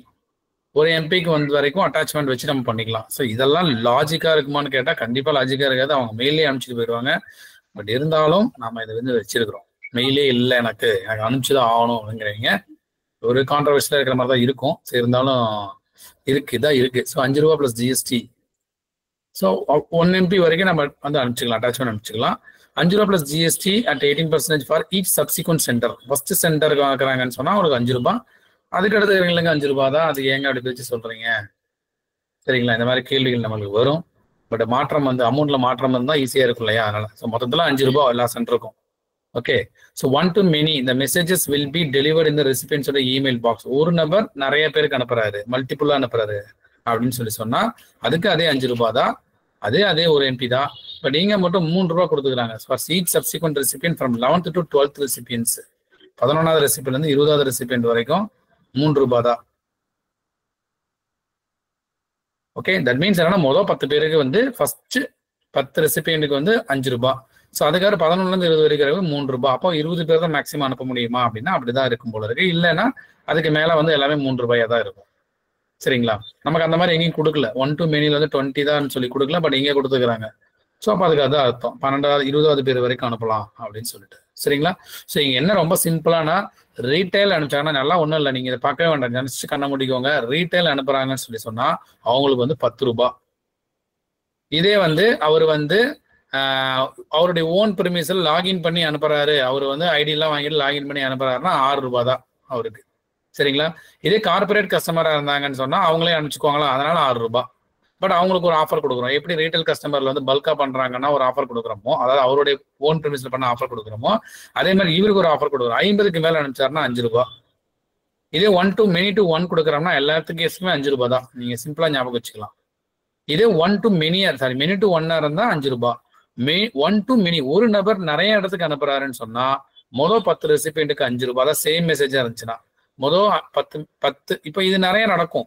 ஒரு எம்பிக்கு வந்து வரைக்கும் அட்டாச்மெண்ட் வச்சு நம்ம பண்ணிக்கலாம். ஸோ இதெல்லாம் லாஜிக்கா இருக்குமான்னு கேட்டா கண்டிப்பா லாஜிக்கா இருக்காது. அவங்க மெயிலே அனுப்பிச்சிட்டு போயிடுவாங்க. பட் இருந்தாலும் நம்ம இதை வந்து வச்சிருக்கிறோம். மெயிலே இல்லை எனக்கு அனுப்பிச்சுதான் ஆகணும் அப்படிங்கிறீங்க. ஒரு கான்ட்ரவர்சியா இருக்கிற மாதிரி தான் இருக்கும். ஸோ இருந்தாலும் இதான் இருக்கு. So ₹5 plus GST. So 1 MB வரைக்கும் நம்ம வந்து அனுப்பிச்சிக்கலாம், அட்டாச்மெண்ட் அனுப்பிச்சிக்கலாம். ₹5 plus GST at 18% for each subsequent centre. First சென்டருக்கு வாங்குறாங்கன்னு சொன்னா அவங்களுக்கு ₹5. அதுக்கு அடுத்து இவங்களுக்கு ₹5 தான். அது ஏங்க அப்படி பிரிச்சு சொல்றீங்க? சரிங்களா? இந்த மாதிரி கேள்விகள் நம்மளுக்கு வரும். பட் மாற்றம் வந்து அமௌண்ட்ல மாற்றம் இருந்தால் ஈஸியா இருக்கும் இல்லையா? அதனால ஸோ மொத்தத்தில் ₹5 எல்லா சென்டருக்கும். Okay. So one to many இந்த மெசேஜஸ் வில் பி டெலிவர்ட் இந்த ரெசிபியன்ஸோட இமெயில் பாக்ஸ். ஒரு நபர் நிறைய பேருக்கு அனுப்புறாரு, மல்டிபிளா அனுப்புறாரு அப்படின்னு சொன்னா அதுக்கு அதே ₹5 தான். அதே ஒரு எம்பி தான். பட் இங்க மட்டும் ₹3 கொடுத்துக்கிறாங்க. For each subsequent recipient from 11th to 12th recipients. 11வது ரெசிபியன்ட் இருந்து 20வது ரெசிபியன்ட் வரைக்கும் ₹3 தான். ஓகே. தட் மீன்ஸ் என்னன்னா மொதல் 10 பேருக்கு வந்து ஃபர்ஸ்ட் 10 ரெசிபியன்ட்டுக்கு வந்து ₹5. ஸோ அதுக்காக 11ல இருந்து 20 வரைக்கும் ₹3. அப்போ 20 பேர் தான் மேக்ஸிமம் அனுப்ப முடியுமா அப்படின்னா அப்படிதான் இருக்கும் போல இருக்கு. இல்லைன்னா அதுக்கு மேல வந்து எல்லாமே ₹3 தான் இருக்கும். சரிங்களா? நமக்கு அந்த மாதிரி எங்கேயும் கொடுக்கல. 1 to manyல வந்து 20 தான் சொல்லி கொடுக்கல. பட் இங்கே கொடுத்துக்கிறாங்க. ஸோ அப்போ அதுக்கு அதான் அர்த்தம் 12வது 20வது பேர் வரைக்கும் அனுப்பலாம் அப்படின்னு சொல்லிட்டு. சரிங்களா? ஸோ இங்க என்ன ரொம்ப சிம்பிளானா ரீட்டைல் அனுப்பிச்சாங்கன்னா நல்லா ஒன்றும் இல்லை. நீங்க இதை பார்க்கவே வேண்டாம், நினைச்சு கண்ண முடிக்கோங்க. ரீட்டைல் அனுப்புறாங்கன்னு சொன்னா அவங்களுக்கு வந்து ₹10. இதே வந்து அவர் வந்து அவருடைய ஓன் பிரிமிஸில் லாகின் பண்ணி அனுப்புறாரு, அவர் வந்து ஐடி எல்லாம் வாங்கிட்டு லாகின் பண்ணி அனுப்புறாருன்னா ₹6 தான் அவருக்கு. சரிங்களா? இதே கார்பரேட் கஸ்டமரா இருந்தாங்கன்னு சொன்னா அவங்களே அனுப்பிச்சுக்குவாங்களா, அதனால ₹6. பட் அவங்களுக்கு ஒரு ஆஃபர் கொடுக்குறோம். எப்படி ரீட்டைல் கஸ்டமர்ல வந்து பல்கா பண்றாங்கன்னா ஒரு ஆஃபர் கொடுக்குறோமோ, அதாவது அவருடைய ஓன் பிரிமிஸ்ல பண்ண ஆஃபர் கொடுக்குறோமோ, அதே மாதிரி இவருக்கு ஒரு ஆஃபர் கொடுக்குறோம். 50க்கு மேல அனுப்பிச்சாருன்னா ₹5. இதே 1 to many to 1 கொடுக்குறோம்னா எல்லாத்துக்கும் எஸ்மே ₹5 தான். நீங்க சிம்பிளா ஞாபகம் வச்சுக்கலாம். இதே 1 to many many to 1 இருந்தா ₹5. 1 to many ஒரு நபர் நிறைய இடத்துக்கு அனுப்புறாருன்னு சொன்னா மொதல் 10 ரெசிபியன்ட்டுக்கு ₹5. அதான் சேம் மெசேஜா இருந்துச்சுன்னா மொதல் 10 இப்போ இது நிறைய நடக்கும்.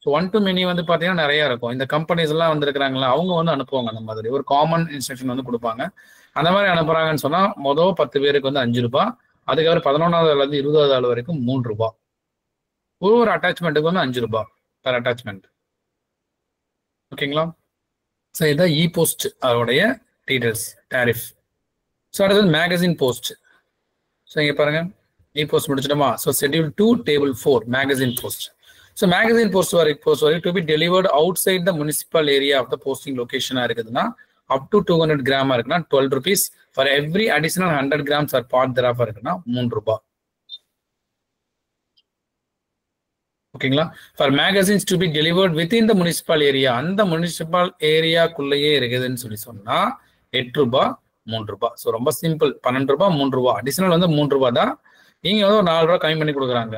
ஸோ 1 to many வந்து பார்த்தீங்கன்னா நிறைய இருக்கும். இந்த கம்பெனிஸ் எல்லாம் வந்துருக்கிறாங்களா அவங்க வந்து அனுப்புவாங்க. அந்த மாதிரி ஒரு காமன் இன்ஸ்ட்ரக்ஷன் வந்து கொடுப்பாங்க. அந்த மாதிரி அனுப்புறாங்கன்னு சொன்னா மொதல் 10 பேருக்கு வந்து ₹5. அதுக்கப்புறம் 11வது இருந்து 20வது ஆள் வரைக்கும் ₹3. ஒரு அட்டாச்மெண்ட்டுக்கு வந்து ₹5 per அட்டாச்மெண்ட். ஓகேங்களா? ஸோ இதான் இ போஸ்ட் அதோடைய டீடைல்ஸ் டாரிஃப். ஸோ அடுத்தது மேகசின் போஸ்ட். ஸோ இங்கே பாருங்க இ போஸ்ட் முடிச்சிட்டோமா? So schedule 2 table 4 magazine post. So magazine post வரைக்கும் to be delivered outside the municipal area of the posting லொகேஷனாக இருக்குதுன்னா அப் டு 200 கிராமா இருக்குன்னா ₹12. For every additional 100 grams or part தெராஃபா இருக்குன்னா ₹3. ஓகேங்களா? For magazines to be delivered within the municipal area, அந்த municipal ஏரியாக்குள்ளேயே இருக்குதுன்னு சொன்னா ₹8 ₹3. ஸோ ரொம்ப சிம்பிள். ₹12 ₹3. அடிஷனல் வந்து ₹3 தான். நீங்க வந்து ஒரு ₹4 கம்மி பண்ணி கொடுக்குறாங்க.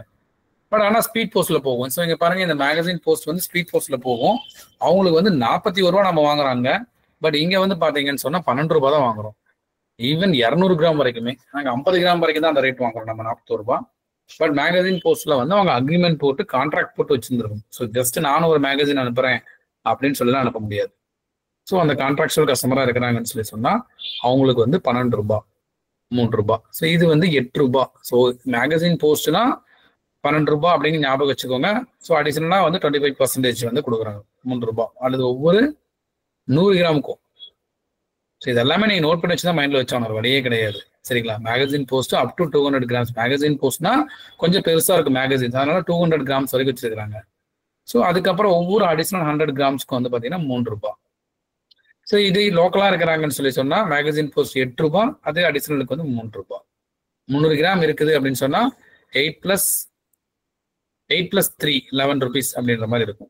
பட் ஆனால் ஸ்பீட் போஸ்ட்ல போகும். ஸோ இங்க பாருங்க இந்த மேகசின் போஸ்ட் வந்து ஸ்பீட் போஸ்ட்ல போகும். அவங்களுக்கு வந்து ₹41 நம்ம வாங்குறாங்க. பட் இங்க வந்து பாத்தீங்கன்னு சொன்னா ₹12 தான் வாங்குறோம். ஈவன் 200 கிராம் வரைக்குமே. நாங்கள் 50 கிராம் வரைக்கும் தான் அந்த ரேட் வாங்குறோம் நம்ம ₹41. பட் மேகசின் போஸ்ட்ல வந்து அவங்க அக்ரிமெண்ட் போட்டு கான்ட்ராக்ட் போட்டு வச்சிருந்துருக்கும். ஸோ ஜஸ்ட் நானும் ஒரு மேகசின் அனுப்புறேன் அப்படின்னு சொல்லி அனுப்ப முடியாது. ஸோ அந்த கான்ட்ராக்சுவல் கஸ்டமரா இருக்கிறாங்கன்னு சொல்லி சொன்னா அவங்களுக்கு வந்து ₹12 ₹3. ஸோ இது வந்து ₹8. ஸோ மேகசின் போஸ்ட்னா ₹12 அப்படின்னு ஞாபகம் வச்சுக்கோங்க. ஸோ அடிஷனலா வந்து 25% வந்து கொடுக்குறாங்க ₹3 அல்லது ஒவ்வொரு 100 கிராமுக்கும். ஸோ இது எல்லாமே நீங்க நோட் பண்ணி வச்சுதான் மைண்ட்ல வச்சாங்க, ஒரு வழியே கிடையாது. சரிங்களா? Magazine post up to 200 grams. Magazine போஸ்ட்னா கொஞ்சம் பெருசா இருக்கும் மேகசின்ஸ், அதனால 200 கிராம்ஸ் வரைக்கும் வச்சிருக்காங்க. ஸோ அதுக்கப்புறம் ஒவ்வொரு அடிஷனல் 100 கிராம்ஸ்க்கு வந்து பாத்தீங்கன்னா ₹3. ஸோ இது லோக்கலா இருக்கிறாங்கன்னு சொல்லி சொன்னா மேகசின் போஸ்ட் ₹8, அதே அடிஷனலுக்கு வந்து ₹3. 300 கிராம் இருக்குது அப்படின்னு சொன்னா 8 + 3 ₹11 அப்படின்ற மாதிரி இருக்கும்.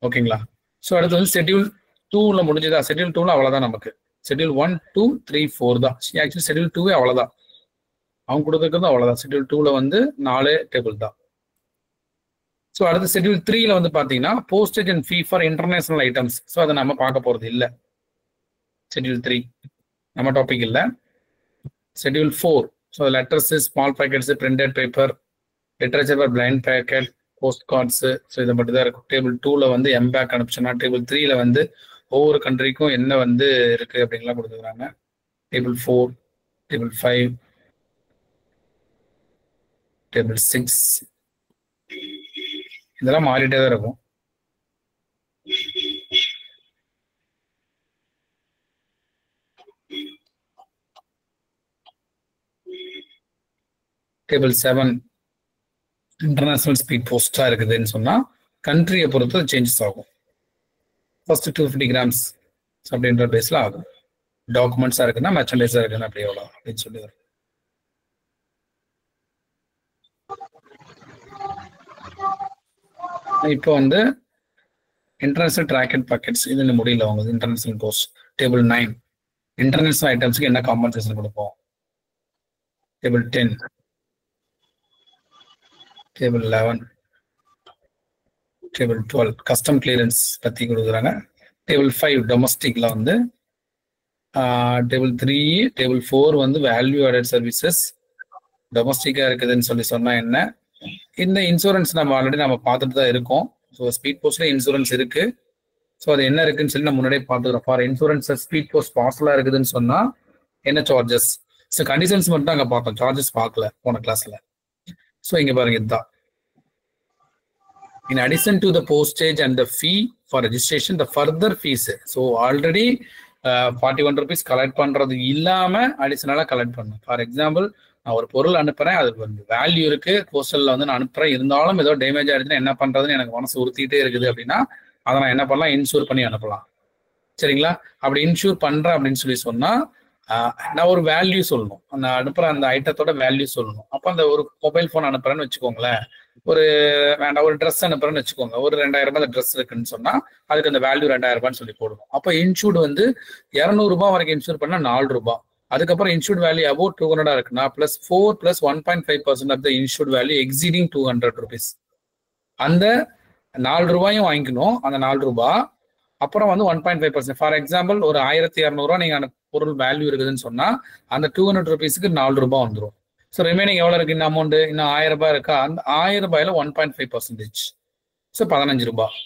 ஓகேங்களா? ஸோ அடுத்து வந்து ஷெட்யூல் 2ல முடிஞ்சதா? ஷெட்யூல் 2ல அவ்வளவுதான் நமக்கு. ஷெட்யூல் 1, 2, 3, 4 தான். ஆக்சுவலி ஷெட்யூல் 2 அவ்வளவுதான். அவங்க கொடுத்துருக்கிறது அவ்வளவுதான். ஷெட்யூல் 2ல வந்து 4 டேபிள் தான். ஸோ அடுத்து ஷெட்யூல் 3ல வந்து பாத்தீங்கன்னா postage and fee for international items. So அதை நம்ம பார்க்க போறது இல்லை. Schedule 3 நம்ம டாபிக் இல்லை. Schedule 4, so letters, small packets, printed paper, literature for blind packet, post cards, so இதை மட்டும் தான் இருக்கும். டேபிள் 2ல வந்து எம்பேக் அனுப்பிச்சுன்னா, டேபிள் 3ல வந்து ஒவ்வொரு கண்ட்ரிக்கும் என்ன வந்து இருக்கு அப்படின்லாம் கொடுத்துருக்காங்க. டேபிள் 4, டேபிள் 5, டேபிள் 6 இதெல்லாம் மாறிட்டே தான் இருக்கும். டேபிள் 7 இன்டர்நேஷனல் ஸ்பீட் போஸ்டா இருக்குதுன்னு சொன்னா கண்ட்ரியை பொறுத்து சேஞ்சஸ் ஆகும். ஃபர்ஸ்ட் 250 கிராம்ஸ் அப்படின்ற பேஸ்ல ஆகும். டாக்குமெண்ட்ஸா இருக்குன்னா மெர்ச்சன்டைஸா இருக்குன்னா அப்படி எவ்வளோ அப்படின்னு சொல்லி வரும். இப்போ வந்து இன்டர்நேஷனல் ட்ராக் அண்ட் பாக்கெட்ஸ் இது முடியல அவங்க இன்டர்நேஷனல் போஸ்ட். டேபிள் 9 இன்டர்நேஷனல் ஐட்டம்ஸ்க்கு என்ன காம்பன்சேஷன் கொடுப்போம். Table 10, table 11, table 12 custom clearance பத்தி கொடுக்குறாங்க. டேபிள் 5 டொமஸ்டிக்ல வந்து டேபிள் 3, டேபிள் 4 வந்து வேல்யூ ஆடட் சர்வீசஸ் டொமஸ்டிக்கா இருக்குதுன்னு சொல்லி சொன்னா என்ன. இந்த இன்சூரன்ஸ் நம்ம ஆல்ரெடி நம்ம பார்த்துட்டு தான் இருக்கோம். ஸோ ஸ்பீட் போஸ்ட்ல இன்சூரன்ஸ் இருக்கு. ஸோ அது என்ன இருக்குன்னு சொல்லி நம்ம முன்னாடியே பார்த்துக்கிறோம். ஃபார் இன்சூரன்ஸ் ஸ்பீட் போஸ்ட் பார்சலா இருக்குதுன்னு சொன்னா என்ன சார்ஜஸ். ஸோ கண்டிஷன்ஸ் மட்டும் அங்கே பார்த்தோம், சார்ஜஸ் பார்க்கல போன கிளாஸ்ல. ஸோ இங்க பாருங்க இதுதான். In addition to the postage and the fee for registration, the further fees. So already 41 rupees collect பண்றது இல்லாம அடிஷனலா கலெக்ட் பண்ணும். ஃபார் எக்ஸாம்பிள் நான் ஒரு பொருள் அனுப்புறேன், அதுக்கு வந்து வேல்யூ இருக்கு, போஸ்டல்ல வந்து நான் அனுப்புறேன், இருந்தாலும் ஏதோ டேமேஜ் ஆயிடுச்சுன்னா என்ன பண்றதுன்னு எனக்கு மனசு உறுத்திட்டே இருக்குது அப்படின்னா அதை நான் என்ன பண்ணலாம், இன்சூர் பண்ணி அனுப்பலாம். சரிங்களா? அப்படி இன்சூர் பண்றேன் அப்படின்னு சொல்லி சொன்னா நான் ஒரு வேல்யூ சொல்லணும், நான் அனுப்புற அந்த ஐட்டத்தோட வேல்யூ சொல்லணும். அப்போ அந்த ஒரு மொபைல் போன் அனுப்புறேன்னு வச்சுக்கோங்களேன், ஒரு வேண்டாம் ஒரு ட்ரெஸ் அனுப்புறேன்னு வச்சுக்கோங்க, ஒரு 2000 ரூபாய் ட்ரெஸ் இருக்குன்னு சொன்னா அதுக்கு அந்த வேல்யூ 2000 ரூபான்னு சொல்லி போடணும். அப்போ இன்சூர்டு வந்து 200 ரூபாய் வரைக்கும் இன்சூர் பண்ணா 4 ரூபாய். அதுக்கப்புறம் இன்சூர்ட் வேல்யூ அபவுட் 200 இருக்குன்னா plus 4 + 1.5% of the insured value exceeding 200 rupees. அந்த 4 ரூபாயும் வாங்கிக்கணும், அந்த 4 ரூபாய். அப்புறம் வந்து 1.5%. ஃபார் எக்ஸாம்பிள் ஒரு 1200 ரூபா நீங்க அந்த பொருள் வேல்யூ இருக்குதுன்னு சொன்னா அந்த 200 rupeesக்கு 4 ரூபாய் வந்துடும். ஸோ ரிமைனிங் எவ்வளவு இருக்கு இந்த அமௌண்ட், இன்னும் 1000 ரூபாய் இருக்கா, அந்த 1000 ரூபாயில 1.5%. ஸோ 15 ரூபாய்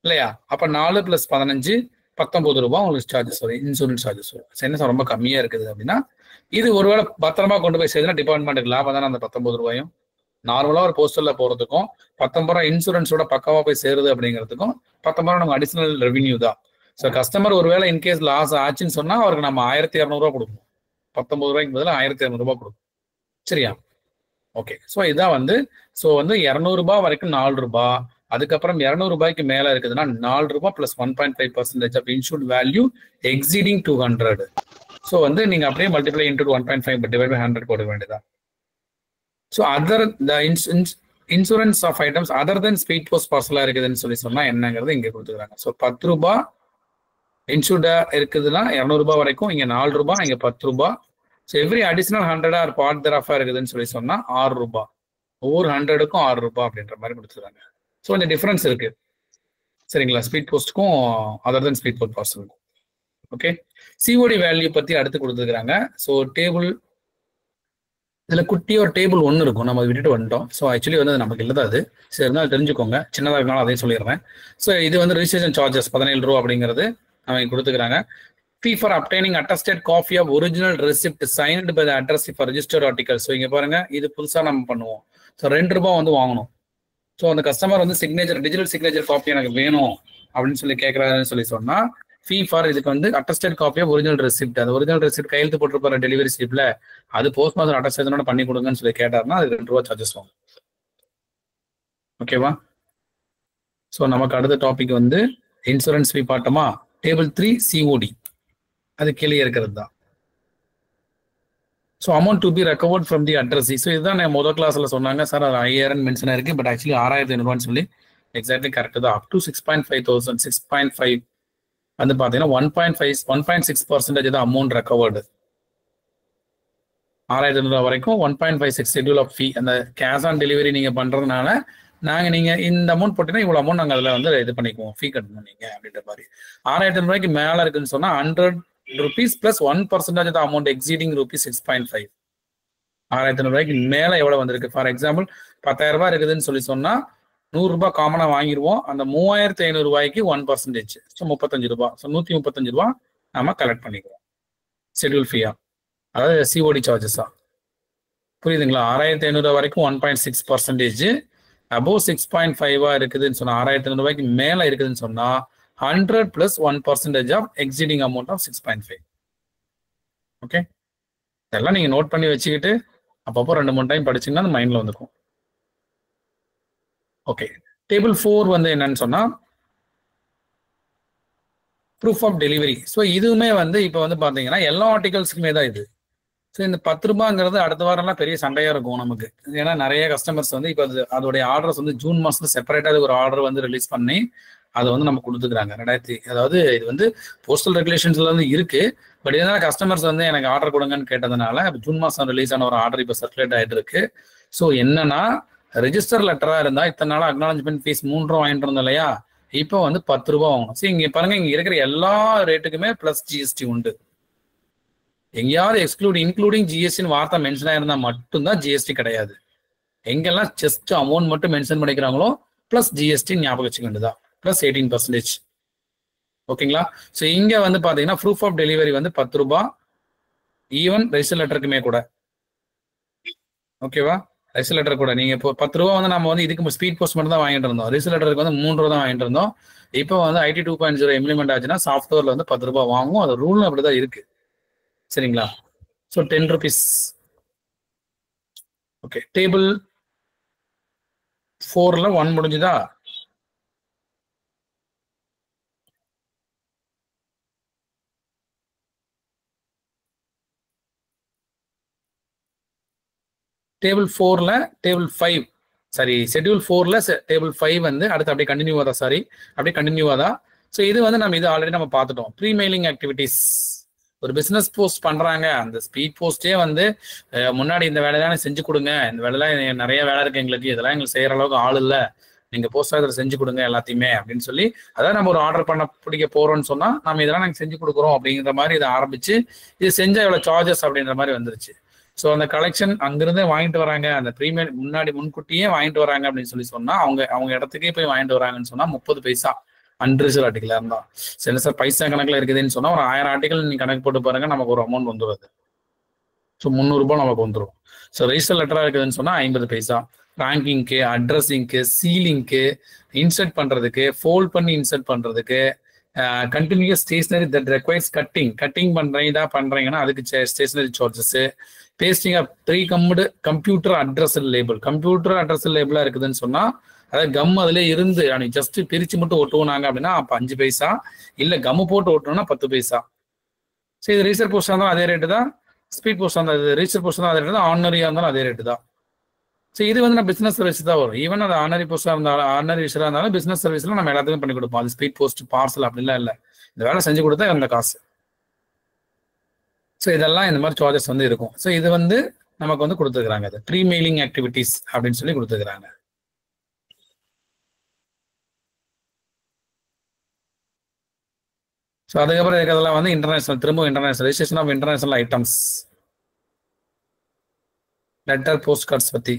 இல்லையா? அப்ப 4 + 15 19 ரூபாய் உங்களுக்கு சார்ஜஸ் வரும், இன்சூரன்ஸ் சார்ஜஸ் வரும். என்ன சார் ரொம்ப கம்மியா இருக்குது அப்படின்னா, இது ஒருவேளை பத்திரமா கொண்டு போய் சேர்த்துனா டிபார்ட்மெண்ட்டுக்கு லாபம் தானே அந்த 19 ரூபாயும். நார்மலா ஒரு போஸ்டல்ல போறதுக்கும் 19 ரூபாய் இன்சூரன்ஸோட பக்கவா போய் சேருது அப்படிங்கிறதுக்கும் 19 ரூபாய் நமக்கு அடிஷனல் ரெவன்யூ தான். ஸோ கஸ்டமர் ஒருவேளை இன்கேஸ் லாஸ் ஆச்சுன்னு சொன்னா அவருக்கு நம்ம 1200 ரூபாய் கொடுக்கணும், 19 ரூபாய்க்கு பதிலாக 1200 ரூபாய் கொடுக்கணும். சரியா? ஓகே. ஸோ இதான் வந்து 200 ரூபாய் வரைக்கும் 4 ரூபாய், அதுக்கப்புறம் 200 ரூபாய்க்கு மேல இருக்குதுன்னா 4 ரூபாய் + 1.5% of insured value exceeding 200. So வந்து நீங்க அப்படியே மல்டிப்ளை இன்டூ 1.5 டிவைட் பை 100 போட வேண்டியதான். So insurance of items other than speed post பார்சலா இருக்குதுன்னு சொல்லி சொன்னா என்னங்கிறது இங்க கொடுத்துக்கிறாங்க. ஸோ 10 ரூபாய் இன்சூர்டா இருக்குதுன்னா 200 ரூபாய் வரைக்கும், இங்க 4 ரூபாய், இங்க 10 ரூபாய். So every additional 100 or part தரஃபா இருக்குதுன்னு சொல்லி சொன்னா 6 ரூபாய். ஒவ்வொரு 100க்கும் 6 ரூபாய் அப்படின்ற மாதிரி கொடுத்துருக்காங்க. ஸோ இந்த டிஃபரன்ஸ் இருக்கு. சரிங்களா? ஸ்பீட் போஸ்ட்டுக்கும் அதர் தென் ஸ்பீட் போஸ்ட் பார்சலுக்கும். ஓகே. சிஓடி வேல்யூ பத்தி அடுத்து கொடுத்துருக்காங்க. ஸோ டேபிள் இதுல குட்டி ஒரு டேபிள் 1 இருக்கும், நம்ம விட்டுட்டு வந்துட்டோம். ஸோ ஆக்சுவலி வந்து நமக்கு இல்லை அது. சரி இருந்தாலும் தெரிஞ்சுக்கோங்க, சின்னதாக இருந்தாலும் அதையும் சொல்லிடுறேன். ஸோ இது வந்து ரிஜிஸ்ட்ரேஷன் சார்ஜஸ் 17 ரூபா அப்படிங்கிறது அவங்க கொடுத்துக்கிறாங்க. Fee for obtaining attested copy of original receipt signed by the address for registered article. So இங்க பாருங்க, இது புதுசா நம்ம பண்ணுவோம். ஸோ 2 ரூபாய் வந்து வாங்கணும். ஸோ அந்த கஸ்டமர் வந்து சிக்னேச்சர் டிஜிட்டல் சிக்னேச்சர் காப்பி எனக்கு வேணும் அப்படின்னு சொல்லி கேட்கறாருன்னு சொல்லி சொன்னா ஃபீ ஃபார் இதுக்கு வந்து attested copy of original receipt, அந்த ஒரிஜினல் ரெசிப்ட் கையெழுத்து போட்டுருப்பாரு டெலிவரி ஸ்லிப்ல, அது போஸ்ட் மாஸ்டர் அட்டஸ்டேஷனோட பண்ணி கொடுங்கன்னு சொல்லி கேட்டாருன்னா அது 2 ரூபாய் சார்ஜஸ் வாங்கும். ஓகேவா? ஸோ நமக்கு அடுத்த டாபிக் வந்து இன்சூரன்ஸ் ஃபீ பார்த்தோமா. டேபிள் 3 சிஓடி அது கீழே இருக்கிறது தான். So amount to be recovered from the addressee. So இதுதான் நான் முதல் கிளாஸ்ல சொன்னாங்க சார், அது 5000 மென்ஷன் இருக்கு, பட் ஆக்சுவலி 6500 சொல்லி எக்ஸாக்ட்லி கரெக்ட் தான். அப் டு 6.5,000 6.5 வந்து பார்த்தீங்கன்னா 1.6% தான் அமௌண்ட் ரெக்கவர்டு. 6500 வரைக்கும் 1.56 ஷெட்யூல் ஆஃப் ஃபீ. அந்த கேஷ் ஆன் டெலிவரி நீங்க பண்றதுனால நீங்க இந்த அமௌண்ட் போட்டீங்கன்னா இவ்வளவு அமௌண்ட் நாங்க அதுல வந்து இது பண்ணிக்குவோம், ஃபீ கட்டணும் நீங்க அப்படின்ற மாதிரி. 6,500 மேல இருக்குன்னு சொன்னா 100 rupees plus 1% of the amount exceeding rupees 6.5. 6,500 மேல எவ்வளவு வந்திருக்கு? ஃபார் எக்ஸாம்பிள் 10,000 இருக்குதுன்னு சொன்னா 100 ரூபாய் காமனா வாங்கிடுவோம். அந்த 3,500 1%, ஸோ 35 ரூபாய், ஸோ 135 ரூபாய் நாம கலெக்ட் பண்ணிக்குவோம் ஷெட்யூல் ஃபீயா, அதாவது சிஓடி சார்ஜஸா. புரியுதுங்களா? 6,500 வரைக்கும் 1.6%, அபோவ் 6.5 இருக்குதுன்னு சொன்னா 6,500 மேல இருக்குதுன்னு சொன்னா 100 plus 1% of exceeding amount of 6.5. Okay, இதெல்லாம் நீங்க நோட் பண்ணி வச்சுக்கிட்டு அப்பப்போ 2-3 டைம் படிச்சீங்கன்னா அந்த மைண்ட்ல வந்துக்கும். ஓகே, டேபிள் 4 வந்து என்னன்னு சொன்னா ப்ரூஃப் ஆஃப் டெலிவரி. ஸோ இதுவுமே வந்து இப்போ வந்து பாத்தீங்கன்னா எல்லா ஆர்டிகல்ஸுக்குமே தான் இது. ஸோ இந்த 10 ரூபாங்கிறது அடுத்த வாரம்லாம் பெரிய சண்டையா இருக்கும் நமக்கு. ஏன்னா நிறைய கஸ்டமர்ஸ் வந்து இப்போ அதோடைய ஆர்டர்ஸ் வந்து ஜூன் மாசத்துல செப்பரேட்டா ஒரு ஆர்டர் வந்து ரிலீஸ் பண்ணி அதை வந்து நம்ம கொடுத்துக்கிறாங்க. அதாவது இது வந்து போஸ்டல் ரெகுலேஷன்ஸ்ல வந்து இருக்கு. பட் இதனால கஸ்டமர்ஸ் வந்து எனக்கு ஆர்டர் கொடுங்கன்னு கேட்டதுனால ஜூன் மாசம் ரிலீஸ் ஆன ஒரு ஆர்டர் இப்போ சர்க்குலேட் ஆயிட்டு இருக்கு. ஸோ என்னன்னா ரெஜிஸ்டர் லெட்டரா இருந்தா இத்தனை நாள் அக்னாலஜ்மெண்ட் ஃபீஸ் 3 ரூபா வாங்கிட்டு இருந்தோம் இல்லையா, இப்போ வந்து 10 ரூபா வாங்கணும். சரி, இங்க பாருங்க, இங்க இருக்கிற எல்லா ரேட்டுக்குமே பிளஸ் ஜிஎஸ்டி உண்டு. எங்கேயாவது இன்க்ளூடிங் ஜிஎஸ்டின்னு வார்த்தை மென்ஷன் ஆயிருந்தா மட்டும்தான் ஜிஎஸ்டி கிடையாது. எங்கெல்லாம் ஜஸ்ட் அமௌண்ட் மட்டும் மென்ஷன் பண்ணிக்கிறாங்களோ பிளஸ் ஜிஎஸ்டி ஞாபகம் வச்சுக்க வேண்டியதா, பிளஸ் 18%. ஓகேங்களா? ஸோ இங்க வந்து பாத்தீங்கன்னா ப்ரூஃப் ஆஃப் டெலிவரி வந்து 10 ரூபாய், ஈவன் ரெஜிஸ்டர் லெட்டருக்குமே கூட. ஓகேவா? ரெஜிஸ்டர் லெட்டர் கூட நீங்க இப்போ 10 ரூபா வந்து நம்ம வந்து இதுக்கு ஸ்பீட் போஸ்ட் மட்டும் தான் வாங்கிட்டு இருந்தோம். ரெஜிஸ்டர் லெட்டருக்கு வந்து 3 ரூபா தான் வாங்கிட்டு இருந்தோம். இப்போ வந்து ஐடி 2.0 இம்ப்ளிமெண்ட் ஆச்சுன்னா சாஃப்ட்வேர்ல வந்து 10 ரூபாய் வாங்கும். அது ரூல் அப்படிதான் இருக்கு. சரிங்களா? So 10 rupees. ஓகே, டேபிள் 4ல 1 முடிஞ்சுதா? டேபிள் 4ல டேபிள் 5, சாரி ஷெட்யூல் 4ல டேபிள் 5 வந்து அடுத்து அப்படியே கண்டினியூ ஆதா, சாரி அப்படியே கண்டினியூ ஆதா. ஸோ இது வந்து நம்ம இது ஆல்ரெடி நம்ம பார்த்துட்டோம். Pre mailing activities. ஒரு பிசினஸ் போஸ்ட் பண்றாங்க, அந்த ஸ்பீட் போஸ்டே வந்து முன்னாடி இந்த வேலையெல்லாம் செஞ்சு கொடுங்க, இந்த வேலையெல்லாம் நிறைய வேலை இருக்கு எங்களுக்கு, இதெல்லாம் எங்களுக்கு செய்யற அளவுக்கு ஆள் இல்லை, நீங்க போஸ்ட் ஆஃபீஸில் செஞ்சு கொடுங்க எல்லாத்தையுமே அப்படின்னு சொல்லி, அதான் நம்ம ஒரு ஆர்டர் பண்ண பிடிக்க போறோம்னு சொன்னா நம்ம இதெல்லாம் நாங்கள் செஞ்சு கொடுக்குறோம் அப்படிங்கிற மாதிரி இதை ஆரம்பிச்சு இது செஞ்சா எவ்வளவு சார்ஜஸ் அப்படின்ற மாதிரி வந்துருச்சு. ஸோ அந்த கலெக்ஷன் அங்கிருந்தே வாங்கிட்டு வராங்க, அந்த ப்ரீமியம் முன்கூட்டியே வாங்கிட்டு வராங்க அப்படின்னு சொல்லி சொன்னா அவங்க இடத்துக்கே போய் வாங்கிட்டு வராங்கன்னு சொன்னா 30 பைசா அன்ரிசர்வ் ஆர்டிகலா இருந்தா. சரி சார், பைசா கணக்குல இருக்குதுன்னு சொன்னா ஒரு 1000 ஆர்டிகல் நீங்க கணக்கு போட்டு பாருங்க, நமக்கு ஒரு அமௌண்ட் வந்துடுது. ஸோ 300 ரூபாய் நமக்கு வந்துடும். ஸோ ரெஜிஸ்டர் லெட்டரா இருக்குதுன்னு சொன்னா 50 பைசா. ரேங்கிங்க்கு, அட்ரஸிங்க்கு, சீலிங்க்கு, இன்சர்ட் பண்றதுக்கு, ஃபோல்ட் பண்ணி இன்சர்ட் பண்றதுக்கு, continuous stationery that requires cutting பண்றீங்கன்னா அதுக்கு stationery charges, pasting of pre computer address லேபிளா இருக்குதுன்னு சொன்னா, அதாவது கம் அதுல இருந்து ஜஸ்ட் பிரிச்சு மட்டும் ஒட்டுவோனாங்க அப்படின்னா அப்ப 5 பைசா, இல்ல கம் போட்டு ஒட்டணும்னா 10 பைசா. சரி, இது ரீசர் போஸ்டா இருந்தாலும் அதே ரேட்டு தான், ஸ்பீட் போஸ்டா இருந்தாலும் ரீசர் போஸ்ட் தான் அதே ரேட்டு தான், ஆர்டினரியா இருந்தாலும் அதே ரேட்டு தான். ஸோ இது வந்து நம்ம பிசினஸ் சர்வீஸ் தான் வரும். ஈவன் அது ஆர்டினரி போஸ்டா இருந்தாலும் ஆர்டினரி ரிசரா இருந்தாலும் பிசினஸ் சர்வீஸ்ல நம்ம எல்லாத்துக்கும் பண்ணி கொடுப்போம். அது ஸ்பீட் போஸ்ட், பார்சல் அப்படிலாம் இல்லை, இந்த வேலை செஞ்சு கொடுத்தா அந்த காசு. ஸோ இதெல்லாம் இந்த மாதிரி சார்ஜஸ் வந்து இருக்கும். ஸோ இது வந்து நமக்கு வந்து கொடுத்துருக்காங்க, அது ப்ரீ மெயிலிங் ஆக்டிவிட்டிஸ் அப்படின்னு சொல்லி கொடுத்துருக்காங்க. ஸோ அதுக்கப்புறம் இருக்கிறதெல்லாம் வந்து இன்டர்நேஷனல், திரும்ப international registration of international items, letter, post cards பத்தி,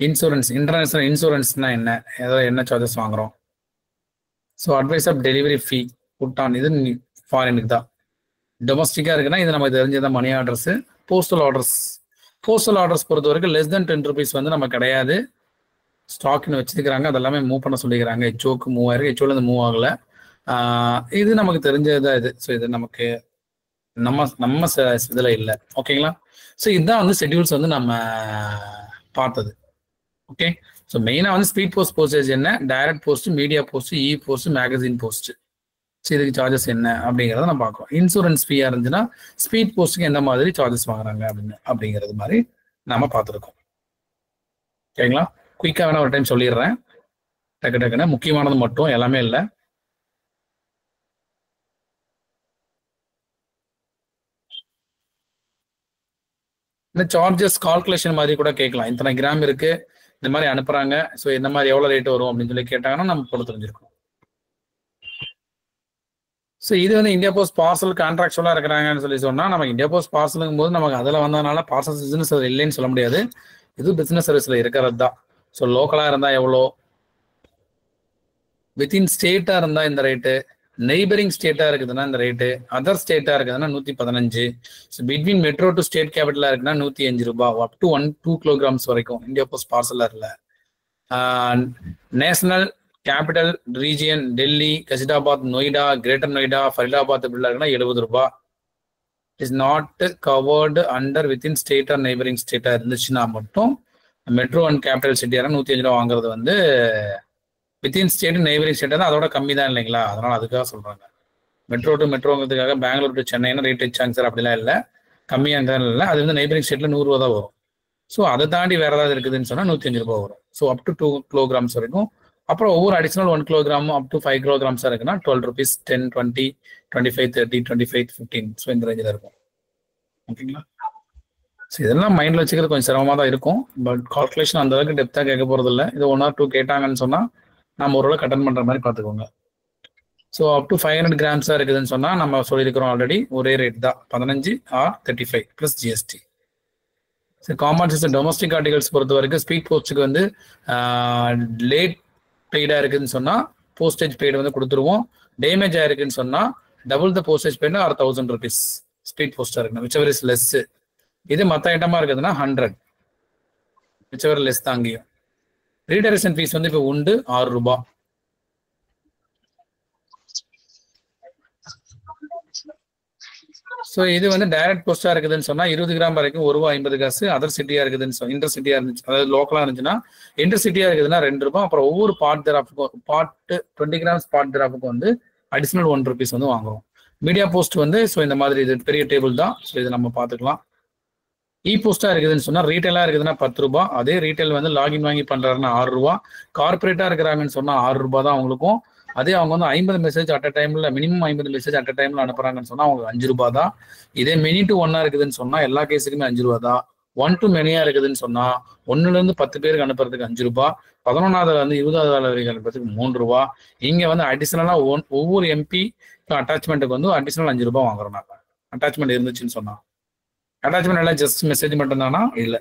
இன்சூரன்ஸ், இன்டர்நேஷனல் இன்சூரன்ஸ்னா என்ன சார்ஜஸ் வாங்குறோம். So advice of delivery fee button, இது ஃபாரினுக்கு தான். டொமஸ்டிக்கா இருக்குன்னா இது நமக்கு தெரிஞ்சதான் மணி ஆர்டர்ஸ். போஸ்டல் ஆர்டர்ஸ் பொறுத்த வரைக்கும் லெஸ் தென் 10 rupees வந்து நம்ம கிடையாது, ஸ்டாக்னு வச்சிருக்கிறாங்க, அதெல்லாமே மூவ் பண்ண சொல்லிக்கிறாங்க. ஹெச்ஓக்கு மூவ் ஆயிருக்கு, ஹெச்ஓல இருந்து மூவ் ஆகல. இது நமக்கு தெரிஞ்சதுதான் இது. ஸோ இது நமக்கு நம்ம இதுல இல்லை. ஓகேங்களா? ஸோ இதுதான் வந்து ஷெட்யூல்ஸ் வந்து நம்ம பார்த்தது. ஓகே, ஸோ மெயினா வந்து ஸ்பீட் போஸ்ட் போஸ்டேஜ் என்ன, டைரக்ட் போஸ்ட், மீடியா போஸ்ட், இ போஸ்ட், மேகசின் போஸ்ட். ஸோ இதுக்கு சார்ஜஸ் என்ன அப்படிங்கிறத நம்ம பார்க்குறோம். இன்சூரன்ஸ் ஃபீயா இருந்துச்சுன்னா ஸ்பீட் போஸ்ட்டுக்கு எந்த மாதிரி சார்ஜஸ் வாங்குறாங்க அப்படிங்கிறது மாதிரி நம்ம பார்த்துருக்கோம். ஓகேங்களா? குயிக்காக வேணா ஒரு டைம் சொல்லிடுறேன், டக்குன்னு முக்கியமானது மட்டும், எல்லாமே இல்லை. இந்த சார்ஜஸ் கால்குலேஷன் மாதிரி கூட கேட்கலாம். இத்தனை கிராம் இருக்கு, இந்த மாதிரி அனுப்புறாங்க, ஸோ இந்த மாதிரி எவ்வளோ ரேட் வரும் அப்படின்னு சொல்லி கேட்டாங்கன்னா நம்ம போட்டு தெரிஞ்சிருக்கணும். ஸோ இது வந்து இந்தியா போஸ்ட் பார்சல் கான்ட்ராக்சுவலாக இருக்கிறாங்கன்னு சொல்லி சொன்னால், நமக்கு இந்தியா போஸ்ட் பார்சலுங்கும் போது நமக்கு அதில் வந்ததுனால பார்சல் பிஸ்னஸ் இல்லைன்னு சொல்ல முடியாது. இது பிஸ்னஸ் சர்வீஸில் இருக்கிறது தான். ஸோ லோக்கலாக இருந்தால் எவ்வளோ, வித்தின் ஸ்டேட்டாக இருந்தால் இந்த ரேட்டு, நெய்பரிங் ஸ்டேட்டாக இருக்குதுன்னா இந்த ரேட்டு, அதர் ஸ்டேட்டாக இருக்குதுன்னா 115. So between metro to state கேபிட்டலாக இருக்குன்னா 105 ரூபாய், அப் டு 2 kilograms வரைக்கும் இந்தியா போஸ்ட் பார்சலரில். National capital region Delhi, Ghaziabad, Noida, greater Noida, Faridabad இப்படிலாம் இருக்குன்னா 70 ரூபாய். Is not covered under within state or neighbouring ஸ்டேட்டாக இருந்துச்சுன்னா மட்டும் மெட்ரோ அண்ட் கேபிட்டல் சிட்டியாக 105 ரூபா வாங்குறது வந்து வித்தின் ஸ்டேட் நெய்பரிங் ஸ்டேட்டாக தான், அதோட கம்மி தான் இல்லைங்களா? அதனால அதுக்காக சொல்றாங்க. மெட்ரோ டு மெட்ரோங்கிறதுக்காக பெங்களூர் டு சென்னைன்னு ரேட் வச்சாங்க சார், அப்படிலாம் இல்லை, கம்மியாக இல்லை. அது வந்து நெய்பரிங் ஸ்டேட்ல 100 ரூபா தான் வரும். ஸோ அதை தாண்டி வேற ஏதாவது இருக்குதுன்னு சொன்னால் 105 ரூபாய் வரும். ஸோ அப் டு 2 kilograms வரைக்கும். அப்புறம் ஒவ்வொரு additional 1 kilogram up to 5 kilograms இருக்குன்னா 12 rupees, 10, 20, 25, 30, 25, 15. ஸோ இந்த ரேஞ்சில் இருக்கும். ஓகேங்களா? ஸோ இதெல்லாம் மைண்ட்ல வச்சுக்கிறது கொஞ்சம் சிரமமாக தான் இருக்கும். பட் கால்குலேஷன் அந்த அளவுக்கு டெப்த்தாக கேட்க போறது இல்லை. இது 1 or 2 கேட்டாங்கன்னு சொன்னா நம்ம ஓரளவு அட்டன் பண்ற மாதிரி பார்த்துக்கோங்க. ஸோ அப் டு 500 grams இருக்குதுன்னு சொன்னா நம்ம சொல்லியிருக்கிறோம் ஆல்ரெடி, ஒரே ரேட் தான் 15 or 35 plus GST. So compensation domestic articles பொறுத்த வரைக்கும் ஸ்பீட் போஸ்ட்டுக்கு வந்து லேட் பெய்டாக இருக்குதுன்னு சொன்னா போஸ்டேஜ் பெய்டு வந்து கொடுத்துருவோம். டேமேஜ் ஆயிருக்குன்னு சொன்னா double the postage paid or 1000 rupees speed போஸ்டா இருக்குன்னா, விச்சவர் இஸ் லெஸ். இது மற்ற ஐட்டமா இருக்குதுன்னா 100, விச்சவர் லெஸ் தான் அங்கேயும். ரீடைரக்ஷன் ஃபீஸ் வந்து இப்போ உண்டு 6 ரூபாய். ஸோ இது வந்து டைரக்ட் போஸ்டா இருக்குதுன்னு சொன்னா 20 கிராம் வரைக்கும் ₹1.50. அதர் சிட்டியா இருக்குதுன்னு இன்டர் சிட்டியா இருந்துச்சு, அதாவது லோக்கலா இருந்துச்சுன்னா இன்டர் சிட்டியா இருக்குதுன்னா 2 ரூபாய். அப்புறம் ஒவ்வொரு பார்ட் தெராப்புக்கும், பார்ட் 20 grams பார்ட் தெராப்புக்கும் வந்து அடிஷனல் 1 rupees வந்து வாங்குறோம். மீடியா போஸ்ட் வந்து ஸோ இந்த மாதிரி இது பெரிய டேபிள் தான். ஸோ இது நம்ம பார்த்துக்கலாம். இ போஸ்டா இருக்குதுன்னு சொன்னா ரீட்டைலா இருக்குதுன்னா 10 ரூபாய். அதே ரீட்டைல் வந்து லாகின் வாங்கி பண்றாருன்னா 6 ரூபாய். கார்பரேட்டா இருக்கிறாங்கன்னு சொன்னா 6 ரூபாய் தான் அவங்களுக்கும். அதே அவங்க வந்து 50 மெசேஜ் அட் அ டைம்ல, மினிமம் 50 மெசேஜ் அட் அ டைம்ல அனுப்புறாங்கன்னு சொன்னா அவங்களுக்கு 5 ரூபாய் தான். இதே மெனி டு ஒன்னா இருக்குதுன்னு சொன்னா எல்லா கேஸுக்குமே 5 ரூபாய் தான். 1 to மெனியா இருக்குதுன்னு சொன்னா 1ல இருந்து 10 பேருக்கு அனுப்புறதுக்கு 5 ரூபாய். 11வது வந்து 20வது வரைக்கும் அனுப்புறதுக்கு 3 ரூபாய். இங்க வந்து அடிஷனலா ஒவ்வொரு எம்பி அட்டாச்மெண்ட்டுக்கு வந்து அடிஷனல் 5 ரூபாய் வாங்குறோம் நாங்க, அட்டாச்மெண்ட் இருந்துச்சுன்னு சொன்னா. அட்டாச்மெண்ட் எல்லாம் ஜஸ்ட் மெசேஜ் மட்டும் தானா? இல்லை,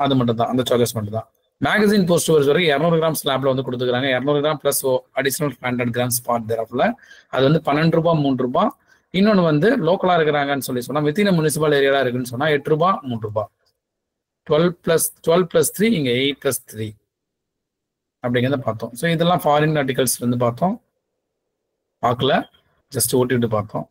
அது மட்டும் தான், அந்த சார்ஜஸ் மட்டும் தான். மேகசின் போஸ்ட் வரைக்கும் 200 grams ஸ்லாப்ல வந்து கொடுத்துக்கிறாங்க. 200 grams பிளஸ் அடிஷனல் 100 grams ஸ்பாட் தெராப்ல அது வந்து 12 ரூபாய், 3 ரூபாய். இன்னொன்று வந்து லோக்கலா இருக்கிறாங்கன்னு சொல்லி சொன்னா வித்தின் முனிசிபல் ஏரியாலா இருக்குன்னு சொன்னா 8 ரூபாய், 3 ரூபாய். 12 plus 3 இங்க 8 plus 3 அப்படிங்கிறத பார்த்தோம். ஸோ இதெல்லாம் ஃபாரின் ஆர்டிகல்ஸ் வந்து பார்த்தோம், பார்க்கல, ஜஸ்ட் ஓட்டிட்டு பார்த்தோம்.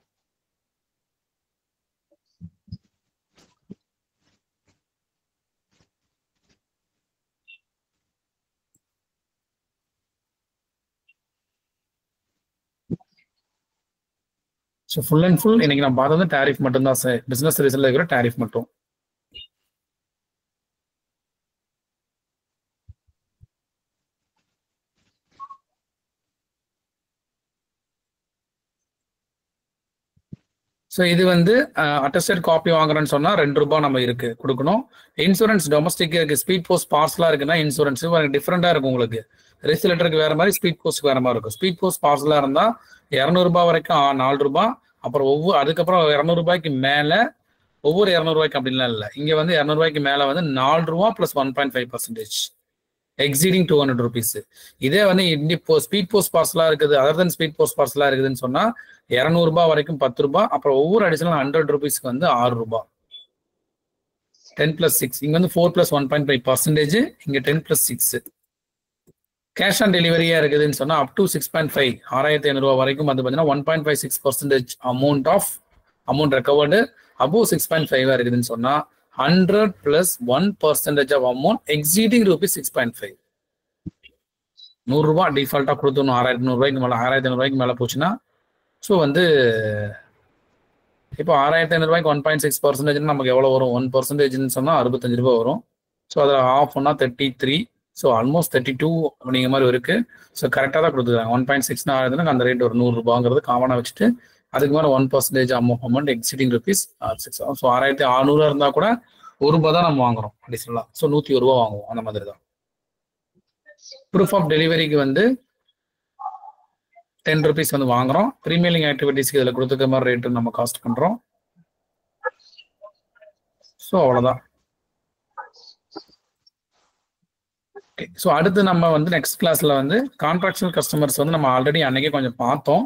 ஸோ ஃபுல் அண்ட் ஃபுல் இன்னைக்கு நான் பார்த்தது டேரிஃப் மட்டும் தான் சார், பிசினஸ் சர்வீஸ்ல இருக்கிற டேரிஃப் மட்டும். ஸோ இது வந்து அட்டஸ்டட் காப்பி வாங்குறேன்னு சொன்னா 2 ரூபாய் நம்ம இருக்கு கொடுக்கணும். இன்சூரன்ஸ் டொமஸ்டிக் இருக்கு, ஸ்பீட் போஸ்ட் பார்சலா இருக்குன்னா இன்சூரன்ஸ் டிஃப்ரெண்டா இருக்கும் உங்களுக்கு. ரெசிலெட்டருக்கு வேற மாதிரி, ஸ்பீட் போஸ்ட்க்கு வேற மாதிரி இருக்கும். ஸ்பீட் போஸ்ட் பார்சலா இருந்தா 200 ரூபாய் வரைக்கும் 4 ரூபாய். அப்புறம் அதுக்கப்புறம் 200 ரூபாய்க்கு மேல ஒவ்வொரு 200 ரூபாய்க்கு அப்படின்லாம் இல்லை. இங்க வந்து 200 ரூபாய்க்கு மேல வந்து 4 ரூபாய் பிளஸ் 1.5% எக்ஸீடிங் 200 rupees. இதே வந்து ஸ்பீட் போஸ்ட் பார்சலா இருக்குது, அதர் தென் ஸ்பீட் போஸ்ட் பார்சலா இருக்குதுன்னு சொன்னா 200 ரூபாய் வரைக்கும் 10 ரூபாய். அப்புறம் ஒவ்வொரு அடிஷனல் 100 rupeesக்கு வந்து 6 ரூபாய். 10 plus 6 இங்க வந்து 4 plus 1.5%, இங்க 10 plus 6. கேஷ் ஆன் டெலிவரியா இருக்குதுன்னு சொன்னா அப் டு 6.5 6500 ரூபாய் வரைக்கும் வந்து பாத்தீங்கன்னா 1.56% அமௌண்ட் ரெக்கவர்டு. அபோவ் 6.5 இருக்குதுன்னு சொன்னா 100 plus 1% of amount exceeding ₹6.5. 100 ரூபாய் டிஃபால்ட்டா கொடுத்தோம். 6200 ரூபாய்க்கு மேல, 6500 ரூபாய்க்கு மேல போச்சுன்னா ஸோ வந்து இப்போ 6500 ரூபாய்க்கு 1.6% நமக்கு எவ்வளவு வரும்? 1% சொன்னா 65 ரூபாய் வரும். ஸோ அதில் ஆஃப் ஒன்னா 33. ஸோ ஆல்மோஸ்ட் 32 அப்படிங்கிற மாதிரி இருக்கு. ஸோ கரெக்டாக தான் கொடுத்துருக்காங்க. 1.6 ஆகுதுன்னா அந்த ரேட் ஒரு 100 ரூபாங்கிறது காமனாக வச்சுட்டு அதுக்கு மேலே 1% அமௌண்ட் எக்ஸிடிங் ₹6. ஸோ 6600 இருந்தால் கூட ₹1 தான் நம்ம வாங்குறோம் அடிஷனலா. ஸோ ₹101 வாங்குவோம். அந்த மாதிரி தான். ப்ரூஃப் ஆஃப் டெலிவரிக்கு வந்து ₹10 வந்து வாங்குறோம். ப்ரீமெயிலிங் ஆக்டிவிட்டிஸ்க்கு இதில் கொடுத்துக்க மாதிரி ரேட்டு நம்ம காஸ்ட் பண்றோம். ஸோ அவ்வளோதான். ஓகே. ஸோ அடுத்து நம்ம வந்து நெக்ஸ்ட் கிளாஸ்ல வந்து கான்ட்ராக்சுவல் கஸ்டமர்ஸ் வந்து நம்ம ஆல்ரெடி அன்னைக்கே கொஞ்சம் பார்த்தோம்.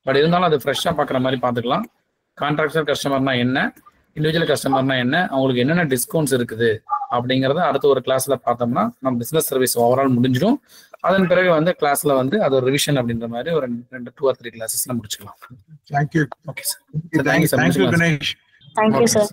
பட் இருந்தாலும் அது ஃப்ரெஷ்ஷாக பார்க்குற மாதிரி பார்த்துக்கலாம். கான்ட்ராக்சுவல் கஸ்டமர்னா என்ன, இண்டிவிஜுவல் கஸ்டமர்னா என்ன, அவங்களுக்கு என்னென்ன டிஸ்கவுண்ட்ஸ் இருக்குது அப்படிங்கிறத அடுத்த ஒரு கிளாஸ்ல பார்த்தோம்னா நம்ம பிசினஸ் சர்வீஸ் ஓவரால் முடிஞ்சிடும். அதன் பிறகு வந்து கிளாஸ்ல வந்து அது ஒரு ரிவிஷன் அப்படின்ற மாதிரி ஒரு 2 or 3 கிளாஸஸ்ல முடிச்சுக்கலாம். Thank you. Okay sir. Thank you Ganesh. Thank you sir.